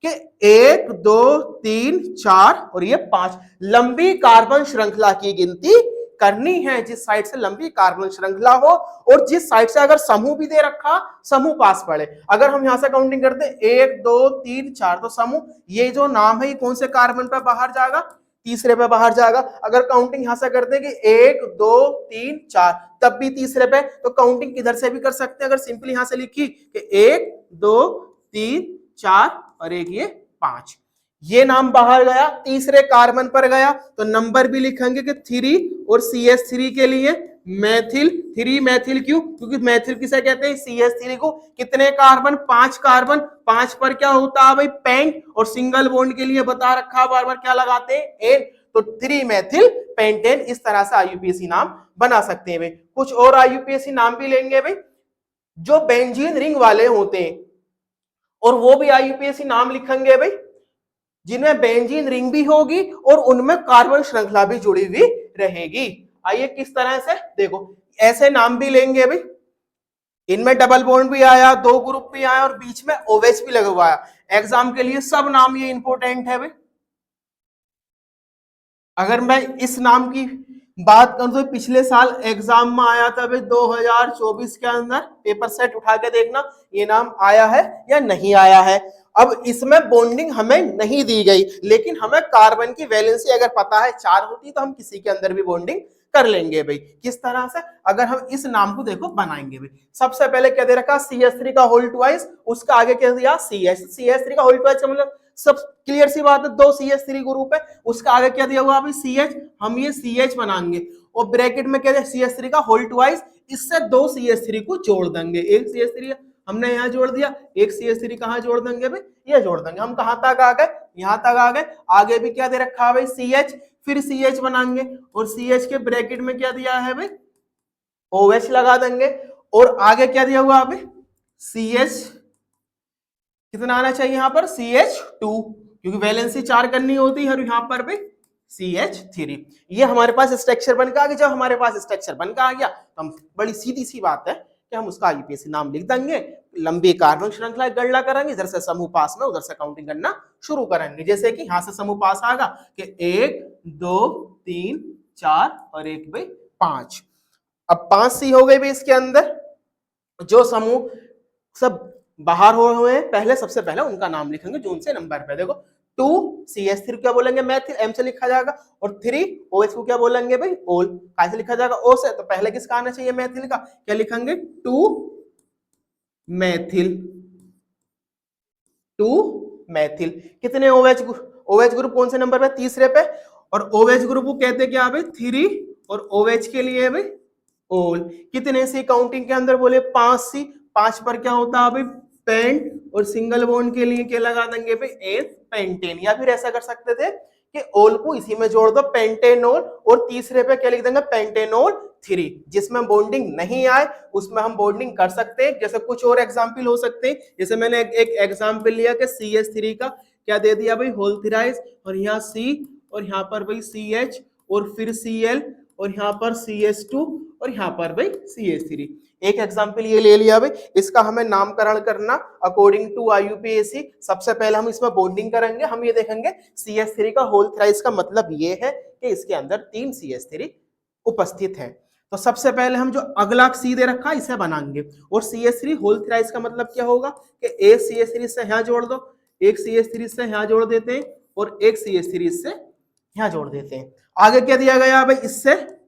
कि 1 2 3 4 और ये 5, लंबी कार्बन श्रृंखला की गिनती करनी है, जिस साइड से लंबी कार्बन श्रृंखला हो और जिस साइड से अगर समूह भी दे रखा, समूह पास पड़े। अगर हम यहां से काउंटिंग करते 1 2 3 4, तो समूह ये जो नाम है ये कौन से कार्बन पर बाहर जाएगा, तीसरे पे बाहर जाएगा। अगर काउंटिंग यहां से करते कि 1 2 3 4, तब भी तीसरे पे। तो काउंटिंग किधर से भी कर सकते हैं, अगर सिंपली यहां से लिखी कि 1 2 3 4 और एक ये 5, ये नाम बाहर गया, तीसरे कार्बन पर गया, तो नंबर भी लिखेंगे कि 3, और CH3 के लिए मैथिल 3। मैथिल क्यों, क्योंकि मैथिल किसे कहते हैं, CH3 को। कितने कार्बन, 5 कार्बन, 5 पर क्या होता है भाई पेंट, और सिंगल बॉन्ड के लिए बता रखा बार बार क्या लगाते हैं एन, तो 3 मैथिल पेंटेन। इस तरह से IUPAC नाम बना सकते हैं भाई। कुछ और IUPAC नाम भी लेंगे भाई, जो बेंजीन रिंग वाले होते हैं, और वो भी IUPAC नाम लिखेंगे भाई, जिनमें बेंजीन रिंग भी होगी और उनमें कार्बन श्रृंखला भी जुड़ी हुई रहेगी। आइए किस तरह से, देखो ऐसे नाम भी लेंगे भाई, इनमें डबल बॉन्ड भी आया, 2 ग्रुप भी आया, और बीच में OH भी लगा हुआ है। एग्जाम के लिए सब नाम ये इंपॉर्टेंट है भाई। अगर मैं इस नाम की बात करूं तो पिछले साल एग्जाम में आया था भाई 2024 के अंदर, पेपर सेट उठा के देखना ये नाम आया है या नहीं आया है। अब इसमें बॉन्डिंग हमें नहीं दी गई, लेकिन हमें कार्बन की वैलेंसी अगर पता है 4 होती तो हम किसी के अंदर भी बॉन्डिंग कर लेंगे भाई। किस तरह से, अगर हम इस नाम को देखो बनाएंगे भाई, सबसे पहले क्या दे रखा, CH3 का होल ट्वाइस, उसका आगे क्या दिया CH। CH3 का होल ट्वाइस का मतलब सब क्लियर सी बात है, 2 CH3 ग्रुप है, उसका आगे क्या दिया हुआ अभी CH, हम ये CH बनाएंगे, और ब्रैकेट में क्या दिया CH3 का होल ट्वाइस, इससे 2 CH3 को जोड़ देंगे। एक CH3 हमने यहाँ जोड़ दिया, एक CH3 कहाँ जोड़ देंगे भाई, ये जोड़ देंगे। हम कहाँ तक आ गए, यहाँ तक आ गए। आगे भी क्या दे रखा है भाई CH, फिर CH बनाएंगे, और CH के ब्रैकेट में क्या दिया है भाई OH लगा देंगे और आगे क्या दिया हुआ अभी CH, कितना आना चाहिए यहाँ पर CH2, क्योंकि वैलेंसी 4 करनी होती है और यहाँ पर भी CH3। ये हमारे पास स्ट्रक्चर बनकर आ गया। जब हमारे पास स्ट्रक्चर बनकर आ गया तो हम बड़ी सीधी सी बात है कि हम उसका IUPAC नाम लिख देंगे, लंबी कार्बन श्रृंखला की गणना करेंगे, इधर से समूह पास में उधर से काउंटिंग करना शुरू करेंगे। जैसे कि यहाँ से समूह पास आएगा कि 1 2 3 4 और 1 भाई 5। अब 5 सी हो गई भी इसके अंदर। जो समूह सब बाहर हो हुए हैं पहले, सबसे पहले उनका नाम लिखेंगे जो उनसे नंबर पे। देखो 2CH3 क्या बोलेंगे मैथिल, M से लिखा जाएगा, और 3OH को क्या बोलेंगे भाई ओल, कैसे लिखा जाएगा O से। तो पहले किसका आना चाहिए मैथिल का, क्या लिखेंगे 2 मैथिल। कितने OH ग्रुप कौन से नंबर पे, तीसरे पे, और OH ग्रुप को कहते क्या भाई 3, और OH के लिए भाई ओल। कितने सी काउंटिंग के अंदर बोले 5 सी, 5 पर क्या होता है भाई पेंट, और सिंगल बॉन्ड के लिए क्या लगा देंगे भाई एन पेंटेन। या फिर ऐसा कर सकते थे कि ओल को इसी में जोड़ दो पेंटेनोल, और तीसरे पे क्या लिख देंगे पेंटेनोल 3। जिसमें बॉन्डिंग नहीं आए उसमें हम बॉन्डिंग कर सकते हैं। जैसे कुछ और एग्जांपल हो सकते हैं, जैसे मैंने एक एग्जांपल लिया कि CH3 का क्या दे दिया भाई होल थ्राइस, और यहाँ C, और यहाँ पर भाई CH, और फिर Cl, और यहाँ पर CH2, और यहाँ पर भाई CH3। एक एग्जांपल ये ले लिया भाई। इसका हमें नामकरण करना अकॉर्डिंग टू IUPAC। सबसे पहले हम इसमें बॉन्डिंग करेंगे। हम ये देखेंगे CH3 का होल थ्राइस का मतलब ये है कि इसके अंदर 3 CH3 उपस्थित है। तो सबसे पहले हम जो अगला C दे रखा है इसे बनाएंगे, और CH3 होल थ्राइस का मतलब क्या होगा कि एक CH3 से यहाँ जोड़ दो, एक CH3 से यहाँ जोड़ देते हैं, और एक CH3 से यहाँ जोड़ देते हैं। आगे क्या दिया गया भाई, इससे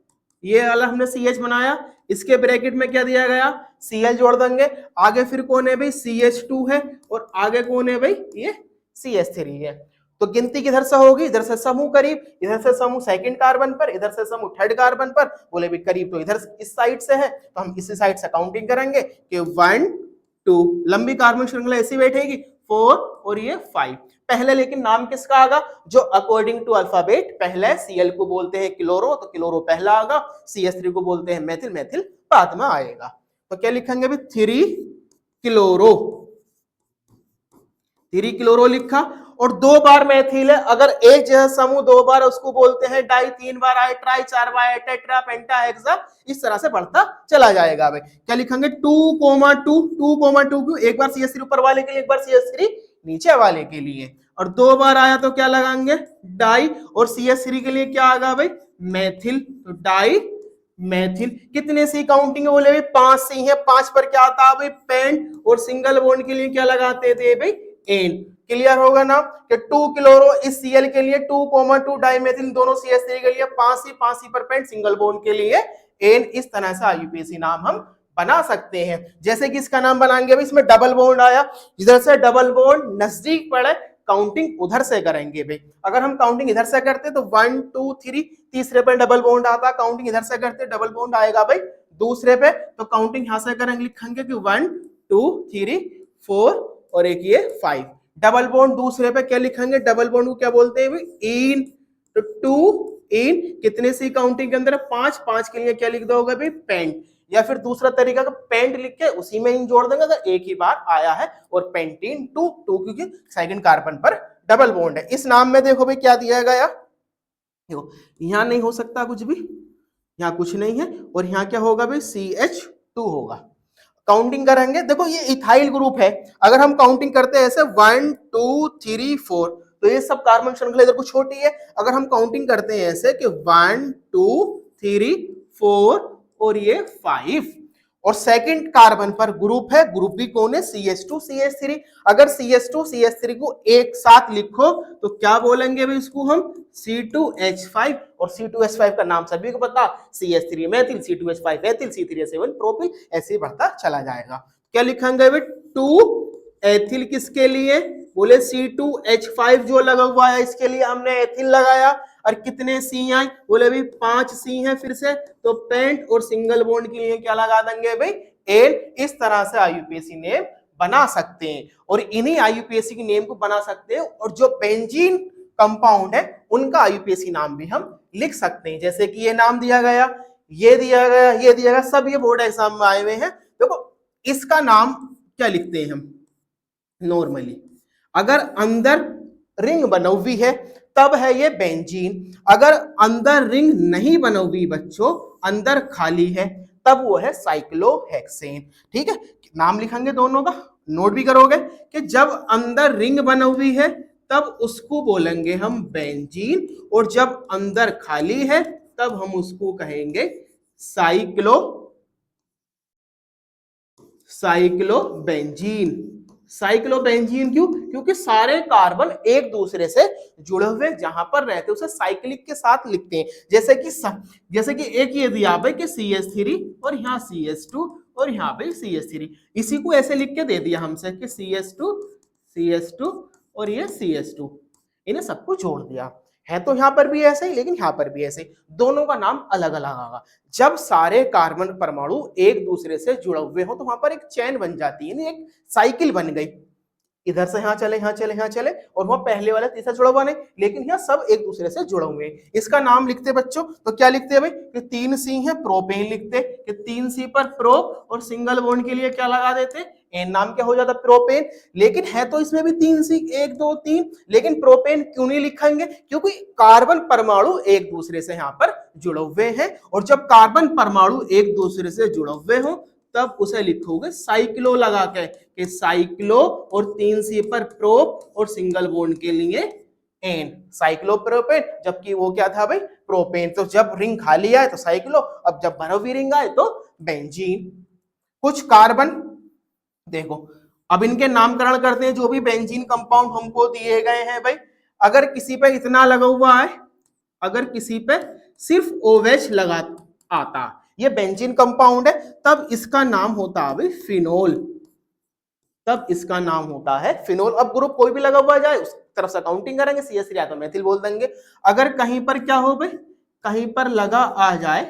ये वाला हमने CH बनाया, इसके ब्रैकेट में क्या दिया गया Cl जोड़ देंगे। आगे फिर कौन है भाई CH2 है, और आगे कौन है भाई ये CH3 है। तो गिनती किधर से होगी, इधर से समूह करीब, इधर से समूह सेकंड कार्बन पर, इधर से समूह थर्ड कार्बन पर। बोले भी करीब तो इधर इस साइड से है, तो हम इसी साइड से काउंटिंग करेंगे कि 1 2, लंबी कार्बन श्रृंखला ऐसी बैठेगी 4, और ये 5। पहले लेकिन नाम किसका आगा, जो अकॉर्डिंग टू अल्फाबेट पहले Cl को बोलते हैं क्लोरो, तो क्लोरो पहला आगा, CH3 को बोलते हैं मैथिल, मैथिल बाद में आएगा। तो क्या लिखेंगे भी 3 क्लोरो, 3 क्लोरो लिखा। और 2 बार मैथिल है, अगर एक जैसा समूह 2 बार उसको बोलते हैं डाई, 3 बार आए ट्राई, 4 बार आए टेट्रा, पेंटा, हेक्सा, इस तरह से बढ़ता चला जाएगा भाई। क्या लिखेंगे 2,2, 2,2 क्यों, एक बार CH3 ऊपर वाले के लिए, एक बार CH3 नीचे वाले के लिए, और 2 बार आया तो क्या लगाएंगे डाई, और CH3 के लिए क्या आएगा भाई मैथिल, तो डाई मैथिल। कितने सी काउंटिंग बोले भाई 5 सी है, 5 पर क्या आता है भाई पेंट, और सिंगल बॉन्ड के लिए क्या लगाते थे भाई एन। क्लियर होगा ना कि 2 क्लोरो इस Cl के लिए, 2,2 डाइमेथिल दोनों CH3 के लिए, 5 सी पर पेंट, सिंगल बॉन्ड के लिए एन। इस तरह से IUPAC नाम हम बना सकते हैं। जैसे कि इसका नाम बनाएंगे भाई, इसमें डबल बॉन्ड आया, इधर से डबल बॉन्ड नजदीक पड़े, काउंटिंग उधर से करेंगे भाई। अगर हम काउंटिंग इधर से करते तो 1 2 3, तीसरे पे डबल बॉन्ड आता, काउंटिंग इधर से करते डबल बॉन्ड आएगा भाई दूसरे पे, तो काउंटिंग यहां से करेंगे, लिखेंगे कि 1 2 3 4, और एक ये 5। डबल बॉन्ड दूसरे पे क्या लिखेंगे, डबल बॉन्ड को क्या बोलते हैं भाई इन, तो 2 इन। कितने सी काउंटिंग के अंदर 5, 5 के लिए क्या लिख दोगे भाई पेंट, या फिर दूसरा तरीका का पेंट लिख के उसी में इन जोड़ देंगे अगर एक ही बार आया है, और पेंटीन 2 क्योंकि सेकंड कार्बन पर डबल बॉन्ड है। इस नाम में देखो भाई क्या दिया गया, देखो यहां नहीं हो सकता कुछ भी, यहाँ कुछ नहीं है, और यहाँ क्या होगा भाई CH2 होगा। काउंटिंग करेंगे, देखो ये इथाइल ग्रुप है, अगर हम काउंटिंग करते हैं ऐसे 1 2 3 4, तो ये सब कार्बन श्रृंखला इधर कुछ छोटी है। अगर हम काउंटिंग करते हैं ऐसे कि 1 2 3 4, और ये 5, और सेकंड कार्बन पर ग्रुप है, ग्रुप भी कौन है CH2 CH3। अगर CH2 CH3 को एक साथ लिखो तो क्या बोलेंगे भाई इसको हम C2H5, और C2H5 का नाम सभी को पता, CH3 methyl, C2H5 ethyl, C3H7 propyl, ऐसे बढ़ता चला जाएगा। क्या लिखेंगे भाई 2 एथिल, किसके लिए बोले C2H5 जो लगा हुआ है इसके लिए हमने एथिल लगाया। और कितने सी आए बोले भाई 5 सी हैं फिर से, तो पेंट और सिंगल बॉन्ड के लिए क्या लगा देंगे भाई एन। इस तरह से IUPAC नेम बना सकते हैं, और इन्हीं IUPAC की नेम को बना सकते हैं। और जो बेंजीन कंपाउंड है उनका IUPAC नाम भी हम लिख सकते हैं। जैसे कि ये नाम दिया गया, ये दिया गया, ये दिया गया, सब ये बोर्ड एग्जाम में आए हुए हैं। देखो इसका नाम क्या लिखते हैं हम नॉर्मली, अगर अंदर रिंग बनी हुई है तब है ये बेंजीन, अगर अंदर रिंग नहीं बनी हुई बच्चों, अंदर खाली है, तब वो है साइक्लोहेक्सेन। ठीक है, नाम लिखेंगे दोनों का, नोट भी करोगे कि जब अंदर रिंग बनी हुई है तब उसको बोलेंगे हम बेंजीन, और जब अंदर खाली है तब हम उसको कहेंगे साइक्लोबेंजीन। साइक्लोबेंजीन क्यों? क्योंकि सारे कार्बन एक दूसरे से जुड़े हुए जहां पर रहते उसे साइक्लिक के साथ लिखते हैं। जैसे कि एक ये दिया भाई कि CH3 और यहाँ CH2 और यहाँ पे CH3, इसी को ऐसे लिख के दे दिया हमसे कि CH2 और ये CH2, इन्हें सबको जोड़ दिया है। तो यहाँ पर भी ऐसे ही, लेकिन यहाँ पर भी ऐसे ही, दोनों का नाम अलग अलग आएगा। जब सारे कार्बन परमाणु एक दूसरे से जुड़े हुए हो तो वहां पर एक चेन बन जाती है, एक साइकिल बन गई, इधर से यहाँ चले, यहाँ चले, यहाँ चले, और वह पहले वाला तीसरा जुड़ा हुआ नहीं, लेकिन यहाँ सब एक दूसरे से जुड़े हुए हैं। इसका नाम लिखते बच्चों तो क्या लिखते हैं भाई कि 3C है, प्रोपेन लिखते कि 3C पर प्रोप, और सिंगल बॉन्ड के लिए क्या लगा देते एन, नाम क्या हो जाता प्रोपेन। लेकिन है तो इसमें भी 3C 1 2 3, लेकिन प्रोपेन क्यों नहीं लिखेंगे? क्योंकि कार्बन परमाणु एक दूसरे से यहाँ पर जुड़े हुए हैं, और जब कार्बन परमाणु एक दूसरे से जुड़े हुए हो तब उसे लिखोगे साइक्लो लगा के, कि साइक्लो, और 3C पर प्रोप, और सिंगल बॉन्ड के लिए एन, साइक्लोप्रोपेन। जबकि वो क्या था भाई प्रोपेन। तो जब रिंग खाली आए तो साइक्लो, अब जब भरी हुई रिंग आए तो बेंजीन। कुछ कार्बन देखो, अब इनके नामकरण करते हैं जो भी बेंजीन कंपाउंड हमको दिए गए हैं भाई। अगर किसी पे इतना लगा हुआ है, अगर किसी पे सिर्फ OH लगा आता, ये बेंजीन कंपाउंड है, तब इसका नाम होता है फिनोल, तब इसका नाम होता है फिनोल। अब ग्रुप कोई भी लगा हुआ जाए उस तरफ से काउंटिंग करेंगे, CH3 या तो मेथिल बोल देंगे। अगर कहीं पर क्या हो भाई, कहीं पर लगा आ जाए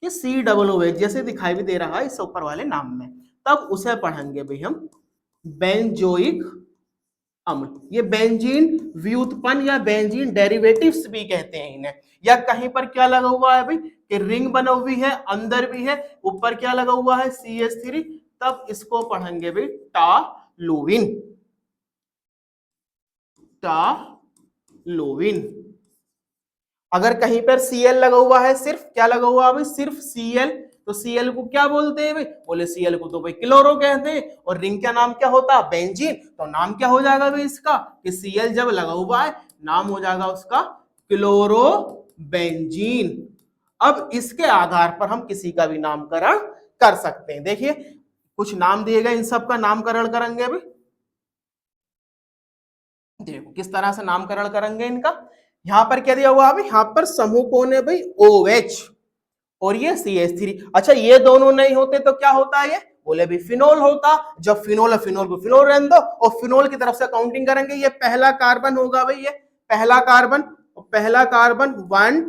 कि COOH जैसे दिखाई भी दे रहा है इस ऊपर वाले नाम में, तब उसे पढ़ेंगे भाई हम बेंजोइक अम्ल। ये बेंजीन व्युत्पन्न या बेंजीन डेरिवेटिव्स भी कहते हैं इन्हें। या कहीं पर क्या लगा हुआ है भाई कि रिंग बना हुई है, अंदर भी है, ऊपर क्या लगा हुआ है CH3, तब इसको पढ़ेंगे भाई टालुविन, टालुविन। अगर कहीं पर Cl लगा हुआ है, सिर्फ क्या लगा हुआ है भाई, सिर्फ Cl, तो Cl को क्या बोलते हैं भाई, बोले Cl को तो भाई क्लोरो कहते हैं, और रिंग का नाम क्या होता है बेंजीन, तो नाम क्या हो जाएगा भाई इसका कि Cl जब लगा हुआ है नाम हो जाएगा उसका क्लोरो बेंजीन। अब इसके आधार पर हम किसी का भी नामकरण कर सकते हैं। देखिए कुछ नाम दिए गए, इन सब का नामकरण करेंगे भाई। देखो किस तरह से नामकरण करेंगे इनका। यहां पर क्या दिया हुआ है, यहां पर समूह कौन है भाई OH, और ये CH3। अच्छा ये दोनों नहीं होते तो क्या होता है, ये बोले भी फिनोल होता। जब फिनोल है, फिनोल को फिनोल रहने दो, और फिनोल की तरफ से काउंटिंग करेंगे, ये पहला कार्बन होगा भाई, ये पहला कार्बन, पहला कार्बन 1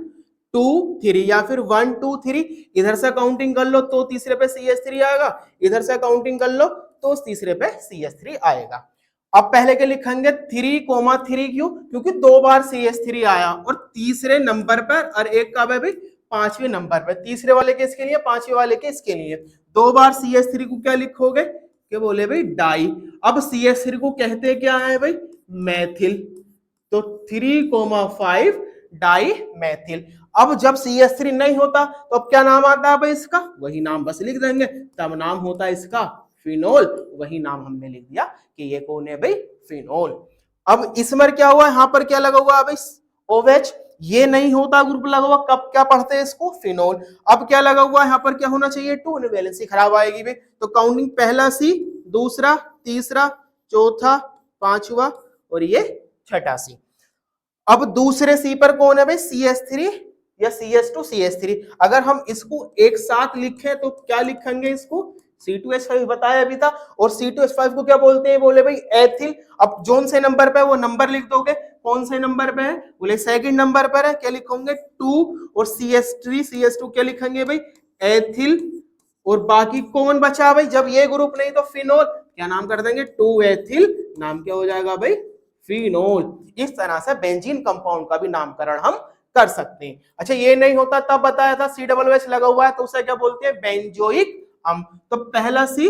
2 3, या फिर 1 2 3, इधर से काउंटिंग कर लो तो तीसरे पे CH3 आएगा, इधर से काउंटिंग कर लो तो तीसरे पे CH3 आएगा। अब पहले के लिखेंगे 3,3 क्यों, क्योंकि 2 बार CH3 आया, और तीसरे नंबर पर, और एक का भाई 5वें नंबर पर, तीसरे वाले के इसके लिए, 5वें वाले के इसके लिए, 2 बार CH3 को क्या लिखोगे कि बोले भाई डाई। अब CH3 को कहते क्या है भाई मैथिल, तो 3,5 डाई मैथिल। अब जब CH3 नहीं होता तो अब क्या नाम आता है भाई इसका, वही नाम बस लिख देंगे, तब नाम होता है इसका फिनोल। वही नाम हमने लिख दिया कि ये कौन है भाई फिनोल। अब इसमें क्या हुआ, यहाँ पर क्या लगा हुआ है भाई OH, ये नहीं होता ग्रुप लगा हुआ, कब क्या पढ़ते हैं इसको फिनोल। अब क्या लगा हुआ है, यहाँ पर क्या होना चाहिए 2, बैलेंसी खराब आएगी भाई, तो काउंटिंग पहला C, दूसरा, तीसरा, चौथा, 5वां, और ये छठा C। अब दूसरे C पर कौन है भाई CH3 या CH2 CH3। अगर हम इसको एक साथ लिखें तो क्या लिखेंगे इसको C2H5 बताया अभी था, और C2H5 को क्या बोलते हैं, बोले भाई एथिल। अब जोन से नंबर पे वो नंबर लिख दोगे, कौन से नंबर पे है, बोले सेकंड नंबर पर है, क्या लिखोगे 2, और CH3 CH2 क्या लिखेंगे भाई एथिल। और बाकी कौन बचा भाई, जब ये ग्रुप नहीं तो फिनोल, क्या नाम कर देंगे 2 एथिल, नाम क्या हो जाएगा भाई फिनोल। इस तरह से बेंजीन कंपाउंड का भी नामकरण हम कर सकते हैं। अच्छा ये नहीं होता तब बताया था COOH लगा हुआ है तो उसे क्या बोलते हैं, बेंजोइक अम्ल। तो पहला C,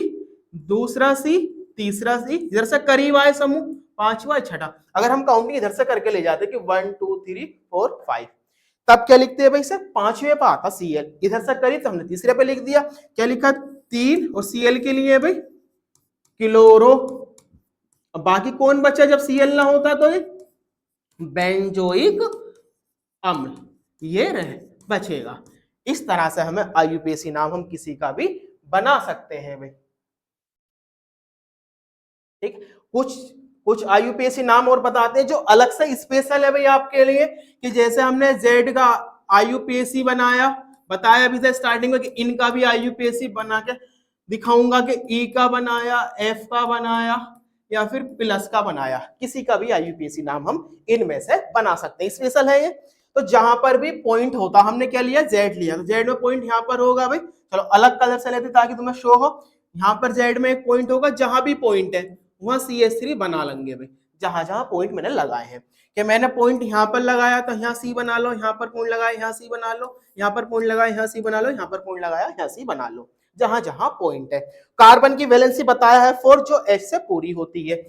दूसरा C, तीसरा C, इधर से करीब आए समूह, पांचवा छठा। अगर हम काउंटिंग इधर से करके ले जाते कि 1 2 3 4 5, तब क्या लिखते हैं भाई सर, पांचवें पे आता Cl, इधर से करीब तो हमने तीसरे पे लिख दिया। क्या लिखा, 3, और Cl के लिए भाई क्लोरो। बाकी कौन बचा जब Cl ना होता तो बेंजोइक अम्ल, ये रहे बचेगा। इस तरह से हमें IUPAC नाम हम किसी का भी बना सकते हैं भाई। ठीक, कुछ IUPAC नाम और बताते हैं जो अलग से स्पेशल है भाई आपके लिए, कि जैसे हमने Z का IUPAC बनाया, बताया अभी से स्टार्टिंग में कि इनका भी IUPAC बना के दिखाऊंगा कि E का बनाया, F का बनाया या फिर प्लस का बनाया, किसी का भी IUPAC नाम हम इनमें से बना सकते हैं, स्पेशल है ये। तो जहां पर भी पॉइंट होता, हमने क्या लिया, Z लिया, तो Z में पॉइंट यहाँ पर होगा भाई, चलो अलग कलर से लेते ताकि तुम्हें शो हो। यहाँ पर Z में एक पॉइंट होगा, जहां भी पॉइंट है वहां CH3 बना लेंगे भाई, जहां जहां पॉइंट मैंने लगाए हैं। कि मैंने पॉइंट यहाँ पर लगाया तो यहाँ C बना लो, यहाँ पर पॉइंट लगाया यहाँ C बना लो, यहाँ पर पॉइंट लगाया यहाँ C बना लो, यहाँ पर पॉइंट लगाया यहाँ C बना लो, जहां जहां पॉइंट है। कार्बन की वैलेंसी बताया है 4, जो H से पूरी होती है।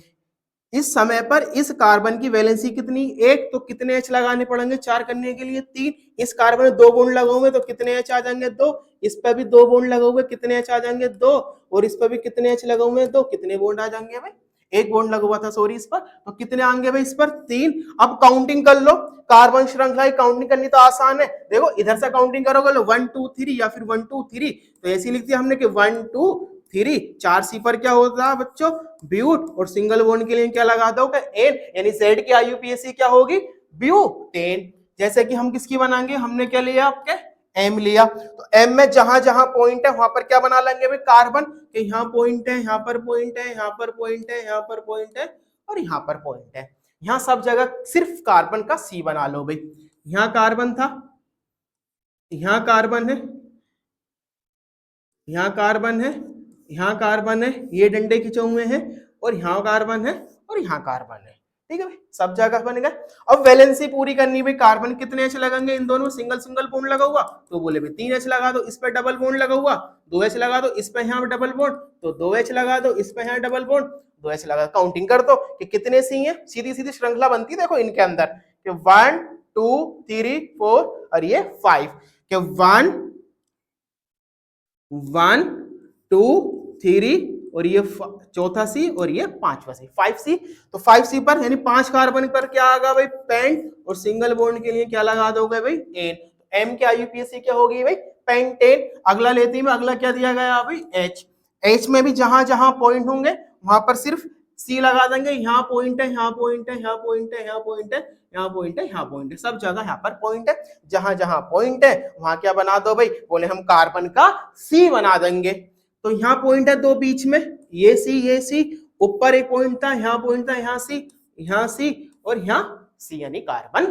इस समय पर इस कार्बन की वैलेंसी कितनी, एक, तो कितने H लगाने पड़ेंगे 4 करने के लिए, 3। इस कार्बन में 2 बॉन्ड लगे हुए तो कितने H आ जाएंगे, 2। इस पर भी 2 बॉन्ड लगे हुए, कितने H आ जाएंगे, 2। और इस पर भी कितने H लगे हुए, 2, कितने बॉन्ड आ जाएंगे भाई, एक बॉन्ड लगा हुआ था सॉरी इस पर, तो कितने आएंगे भाई इस पर, 3। अब काउंटिंग कर लो, कार्बन श्रृंखला की काउंटिंग करनी तो आसान है, देखो इधर से काउंटिंग करोगे 1 2 3 या फिर 1 2 3, तो ऐसी लिख दिया हमने कि 1 2 3। 4C पर क्या होता है बच्चों, ब्यूट, और सिंगल बॉन्ड के लिए क्या लगा दो, एन, यानी Z की IUPAC क्या होगी, ब्यूटेन। जैसे कि हम किसकी बनाएंगे, हमने क्या लिया आपके, M लिया, तो M में जहां जहां पॉइंट है वहां पर क्या बना लेंगे भाई, कार्बन, कि यहाँ पॉइंट है, यहाँ पर पॉइंट है, यहाँ पर पॉइंट है, यहाँ पर पॉइंट है, और यहाँ पर पॉइंट है। यहाँ सब जगह सिर्फ कार्बन का C बना लो भाई, यहाँ कार्बन था, यहाँ कार्बन है, यहाँ कार्बन है, यहाँ कार्बन है, ये डंडे खिंचे हुए हैं, और यहाँ कार्बन है, और यहाँ कार्बन है। ठीक है भाई, सब जगह बन गए। अब वैलेंसी पूरी करनी भाई, कार्बन कितने H लगेंगे, इन दोनों सिंगल सिंगल बॉन्ड लगा हुआ, तो बोले भाई 3 H लगा दो, इस पर डबल बॉन्ड लगा हुआ 2 H लगा दो, इस पर यहाँ डबल बॉन्ड तो 2 H लगा दो, इस पर यहाँ डबल बॉन्ड 2 H लगा, काउंटिंग कर दो कि कितने C है, सीधी सीधी श्रृंखला बनती है देखो इनके अंदर, कि 1 2 3 4 और ये 5, कि 1 1 2 3 और ये चौथा C और ये पांचवा C, 5C। तो 5C पर यानी 5 कार्बन पर क्या आएगा भाई, पेंट, और सिंगल बॉन्ड के लिए क्या लगा दोगे भाई, एन। तो M की IUPAC क्या होगी भाई, पेंटेन। अगला लेती में, अगला क्या दिया गया भाई, H। H में भी जहां जहां पॉइंट होंगे वहां पर सिर्फ C लगा देंगे, यहाँ पॉइंट है, यहाँ पॉइंट है, यहाँ पॉइंट है, यहाँ पॉइंट है, यहाँ पॉइंट है, यहाँ पॉइंट है, सब जगह यहाँ पर पॉइंट है, जहां जहां पॉइंट है वहां क्या बना दो भाई, बोले हम कार्बन का C बना देंगे। तो यहाँ पॉइंट है 2 बीच में, ये C, ऊपर एक पॉइंट था, यहाँ पॉइंट था, यहाँ C और यहाँ C यानी कार्बन।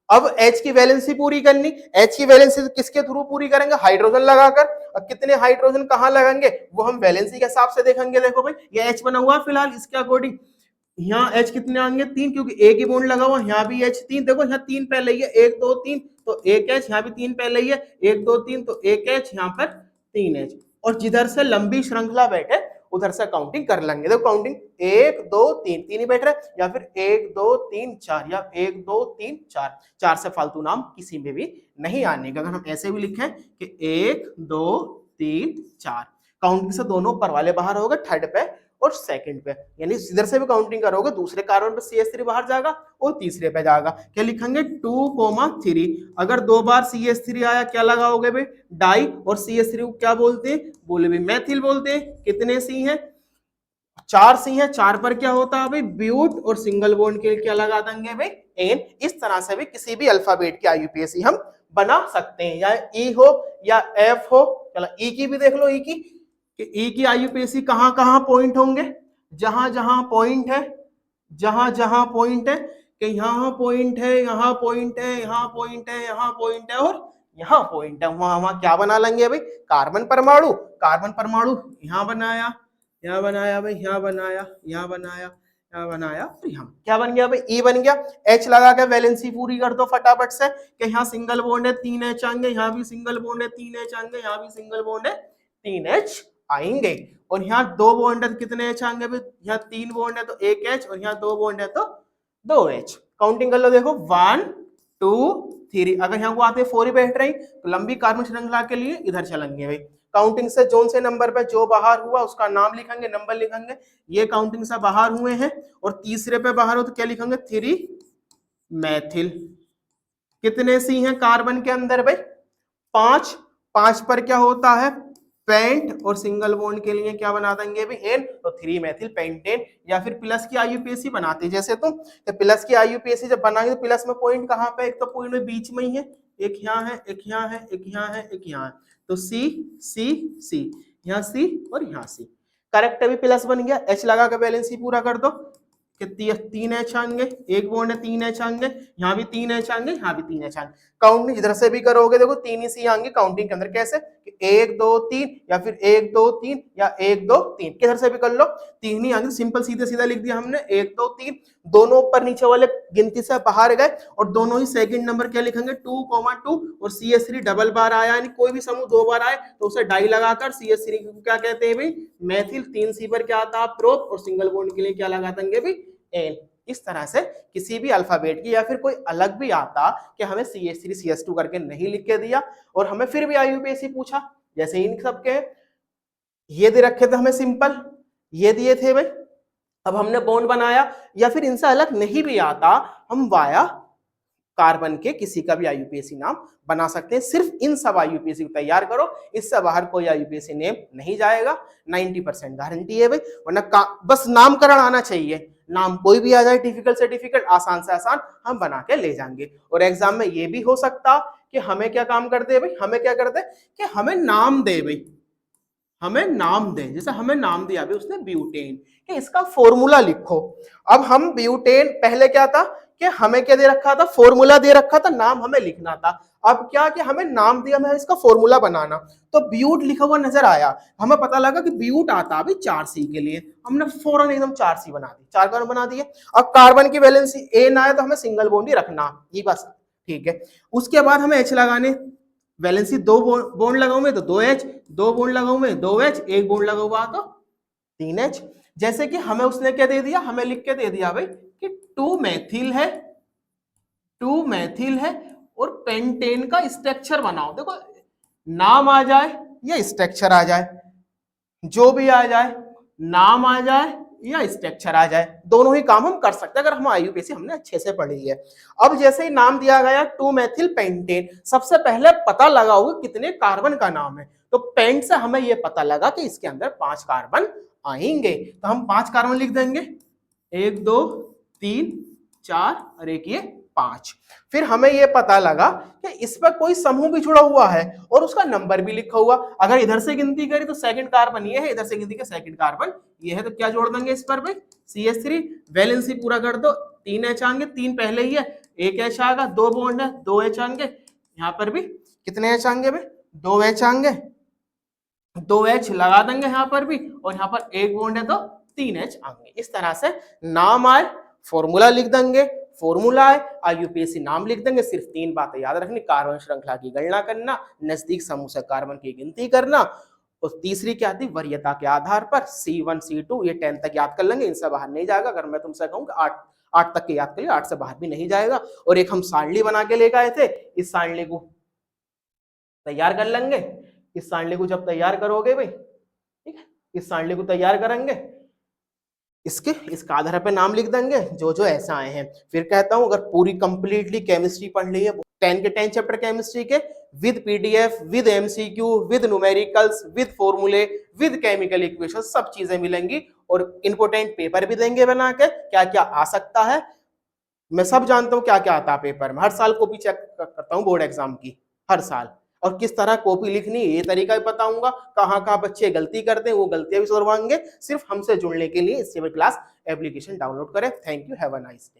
अब H की वैलेंसी पूरी करनी, H की वैलेंसी किसके थ्रू पूरी करेंगे, हाइड्रोजन लगाकर। अब कितने हाइड्रोजन कहाँ लगाएंगे वो हम वैलेंसी के हिसाब से देखेंगे। देखो भाई ये H बना हुआ फिलहाल, इसके अकॉर्डिंग यहाँ H कितने आएंगे, 3, क्योंकि एक ही बॉन्ड लगा हुआ, यहाँ भी H 3, देखो यहाँ 3 पहले ही है, 1 2 3 तो 1 H, यहाँ भी 3 पहले ही है, 1 2 3 तो 1 H, यहाँ पर 3 H। और जिधर से लंबी श्रृंखला बैठे उधर से काउंटिंग कर लेंगे। देखो काउंटिंग 1 2 3, 3 ही बैठ रहे, या फिर 1 2 3 4, या 1 2 3 4, 4 से फालतू नाम किसी में भी नहीं आने का। अगर हम ऐसे भी लिखें कि 1 2 3 4, काउंटिंग से दोनों ऊपर वाले बाहर हो गए, थर्ड पे और सेकंड पे, यानी इधर से भी काउंटिंग करोगे दूसरे कार्बन पे CH3 बाहर जाएगा और तीसरे पे जाएगा। क्या लिखेंगे 2,3। अगर 2 बार CH3 आया क्या लगाओगे भाई, डाई, और CH3 को क्या बोलते हैं, बोले भाई मैथिल बोलते हैं। कितने C हैं, 4 C हैं, 4 पर क्या होता है भाई, ब्यूट, और सिंगल बॉन्ड के लिए क्या लगा देंगे भाई, एन। इस तरह से भी किसी भी अल्फाबेट की IUPAC हम बना सकते हैं, या E हो या F हो। चलो E की भी देख लो, E की IUPAC कहां कहां पॉइंट होंगे, जहां जहां पॉइंट है, जहां जहां पॉइंट है, कि यहाँ पॉइंट है, यहाँ पॉइंट है, यहाँ पॉइंट है, यहाँ पॉइंट है, और यहाँ पॉइंट है, वहां वहां क्या बना लेंगे भाई, कार्बन परमाणु। यहाँ बनाया, यहाँ बनाया भाई, यहाँ बनाया, यहाँ बनाया, क्या बनाया हम, क्या बन गया भाई, ई बन गया। एच लगा के वैलेंसी पूरी कर दो फटाफट से कि यहाँ सिंगल बॉन्ड है 3 एच आएंगे, यहाँ भी सिंगल बॉन्ड है 3 एच आएंगे, यहाँ भी सिंगल बॉन्ड है 3 एच आएंगे। और यहाँ 2 बॉन्ड है कितने एच आएंगे भाई, यहाँ 3 बॉन्ड है तो 1 एच, और यहाँ 2 बॉन्ड है तो 2 एच। काउंटिंग कर लो, देखो 1 2 3। अगर यहाँ को आते 4 ही बैठ रही तो लंबी कार्बन श्रृंखला के लिए इधर चलेंगे भाई। काउंटिंग से जोन से नंबर पे जो बाहर हुआ उसका नाम लिखेंगे, नंबर लिखेंगे, ये काउंटिंग से बाहर हुए हैं। और तीसरे पे बाहर हो तो क्या लिखेंगे, 3 मैथिल। कितने सी हैं कार्बन के अंदर भाई, 5। 5 पर क्या होता है, पेंट, और सिंगल बॉन्ड के लिए क्या बना देंगे भी, एन, तो 3 मेथिल पेंटेन। या फिर प्लस की आईयूपीएसी बनाते जैसे तो प्लस की आईयूपीएसी जब बनाएंगे तो प्लस में पॉइंट कहाँ पे, एक तो पॉइंट में बीच में ही है, एक यहाँ है, एक यहाँ है, एक यहाँ है, एक यहाँ है, तो सी सी सी, यहाँ सी और यहाँ सी, करेक्ट है भी, प्लस बन गया। एच लगा के बैलेंस ही पूरा कर दो कि 3 एच आएंगे, एक बॉन्ड है 3 एच आएंगे, यहाँ भी 3 एच आएंगे, यहाँ भी 3 एच आएंगे। काउंटिंग इधर से भी करोगे देखो 3 ही सी आएंगे काउंटिंग के अंदर, कैसे 1 2 3 या फिर 1 2 3 या 1 2 3, किधर से भी कर लो 3 ही आएंगे, सिंपल सीधे सीधा लिख दिया हमने 1 2 3। दोनों ऊपर नीचे वाले गिनती से बाहर गए, और दोनों ही सेकंड नंबर क्या लिखेंगे 2, 2, और CH3 डबल बार आया, यानी कोई भी समूह 2 बार आए तो उसे डाई लगाकर CH3 को क्या कहते हैं भाई, मैथिल। 3 सी पर क्या आता है प्रोप, और सिंगल बॉन्ड के लिए क्या लगा देंगे भाई, एन। इस तरह से किसी भी अल्फाबेट की या फिर कोई अलग भी आता कि हमें CH3 CH2 करके नहीं लिख के दिया और हमें फिर भी आईयूपीएसी पूछा, जैसे इन सबके ये दे रखे थे हमें सिंपल, ये दिए थे भाई, अब हमने बॉन्ड बनाया, या फिर इनसे अलग नहीं भी आता हम वाया कार्बन के किसी का भी आईयूपीएसी नाम बना सकते हैं। सिर्फ इन सब आईयूपीएसी को तैयार करो, इससे बाहर कोई आईयूपीएसी नेम नहीं जाएगा, 90% गारंटी है भाई। वरना बस नामकरण आना चाहिए, नाम कोई भी आ जाए, डिफिकल्ट से डिफिकल्ट, आसान से आसान हम बना के ले जाएंगे। और एग्जाम में ये भी हो सकता कि हमें क्या काम करते हैं भाई, हमें क्या करते हैं कि हमें नाम दे भाई, हमें नाम दे, जैसे हमें नाम दिया भाई उसने ब्यूटेन, कि इसका फॉर्मूला लिखो। अब हम ब्यूटेन, पहले क्या था कि हमें क्या दे रखा था, फॉर्मूला दे रखा था, नाम हमें लिखना था। अब क्या कि हमें नाम दिया, हमें इसका फॉर्मूला बनाना, तो ब्यूट लिखा हुआ नजर आया, हमें पता लगा कि ब्यूट आता अभी 4C के लिए, हमने फौरन एकदम 4C बना दी, 4 कार्बन बना दिए। अब कार्बन की वैलेंसी एन आए तो हमें सिंगल बॉन्ड ही रखना, ये बस ठीक है। उसके बाद हमें एच लगाने, वैलेंसी 2 बॉन्ड लगाऊंगे तो 2H, 2 बॉन्ड लगाऊंगे 2H, 1 बॉन्ड लगा हुआ तो 3H। जैसे कि हमें उसने क्या दे दिया, हमें लिख के दे दिया भाई कि 2 मैथिल है, 2 मैथिल है, और पेंटेन का स्ट्रक्चर बनाओ। देखो नाम आ जाए या स्ट्रक्चर आ जाए, जो भी आ जाए, नाम आ जाए या स्ट्रक्चर आ जाए, दोनों ही काम हम कर सकते हैं अगर हम आईयूपीएसी हमने अच्छे से पढ़ी है। अब जैसे ही नाम दिया गया 2 मैथिल पेंटेन, सबसे पहले पता लगाओगे कितने कार्बन का नाम है, तो पेंट से हमें यह पता लगा कि इसके अंदर 5 कार्बन आएंगे, तो हम 5 कार्बन लिख देंगे, 1 2 3 4 और एक ये 5। फिर हमें यह पता लगा कि इस पर कोई समूह भी जुड़ा हुआ है और उसका नंबर भी लिखा हुआ, अगर इधर से गिनती करें तो सेकंड कार्बन ये है, इधर से गिनती के सेकंड कार्बन ये है, तो क्या जोड़ देंगे इस पर भाई, CH3। वैलेंसी पूरा कर दो, 3 H आएंगे, 3 पहले ही है, 1 H आएगा, 2 बॉन्ड है 2 H आएंगे, यहाँ पर भी कितने H आएंगे भाई, 2 H आएंगे, 2 H लगा देंगे यहाँ पर भी, और यहाँ पर 1 बॉन्ड है तो 3 H आएंगे। इस तरह से नाम आए, फॉर्मूला लिख देंगे, फॉर्मूला है, आईयूपीएसी नाम लिख देंगे। सिर्फ 3 बातें याद रखनी, कार्बन श्रृंखला की गणना करना, नजदीक समूह से कार्बन की गिनती करना, और तीसरी क्या थी, वरीयता के आधार पर C1 C2, ये 10 तक याद कर लेंगे, इनसे बाहर नहीं जाएगा। अगर मैं तुमसे कहूँ 8 तक के याद करिए, 8 से बाहर भी नहीं जाएगा। और एक हम सारणी बना के लेकर आए थे, इस सारणी को तैयार कर लेंगे। इस सारणी को जब तैयार करोगे भाई, ठीक है, इस सारणी को तैयार करेंगे, इसका आधार पे नाम लिख देंगे जो जो ऐसा आए हैं। फिर कहता हूं अगर पूरी कंप्लीटली केमिस्ट्री पढ़ ली है, 10 के 10 चैप्टर केमिस्ट्री के, with PDF, with MCQ, with numericals, with फॉर्मूले, विद केमिकल इक्वेशन, सब चीजें मिलेंगी। और इंपोर्टेंट पेपर भी देंगे बना के, क्या क्या आ सकता है मैं सब जानता हूँ, क्या क्या आता है पेपर में। हर साल कॉपी चेक करता हूँ बोर्ड एग्जाम की, हर साल, और किस तरह कॉपी लिखनी है ये तरीका भी बताऊंगा। कहाँ कहाँ बच्चे गलती करते हैं वो गलतियां भी सुधरवाएंगे। सिर्फ हमसे जुड़ने के लिए इस क्लास एप्लीकेशन डाउनलोड करें। Thank you, have a nice day.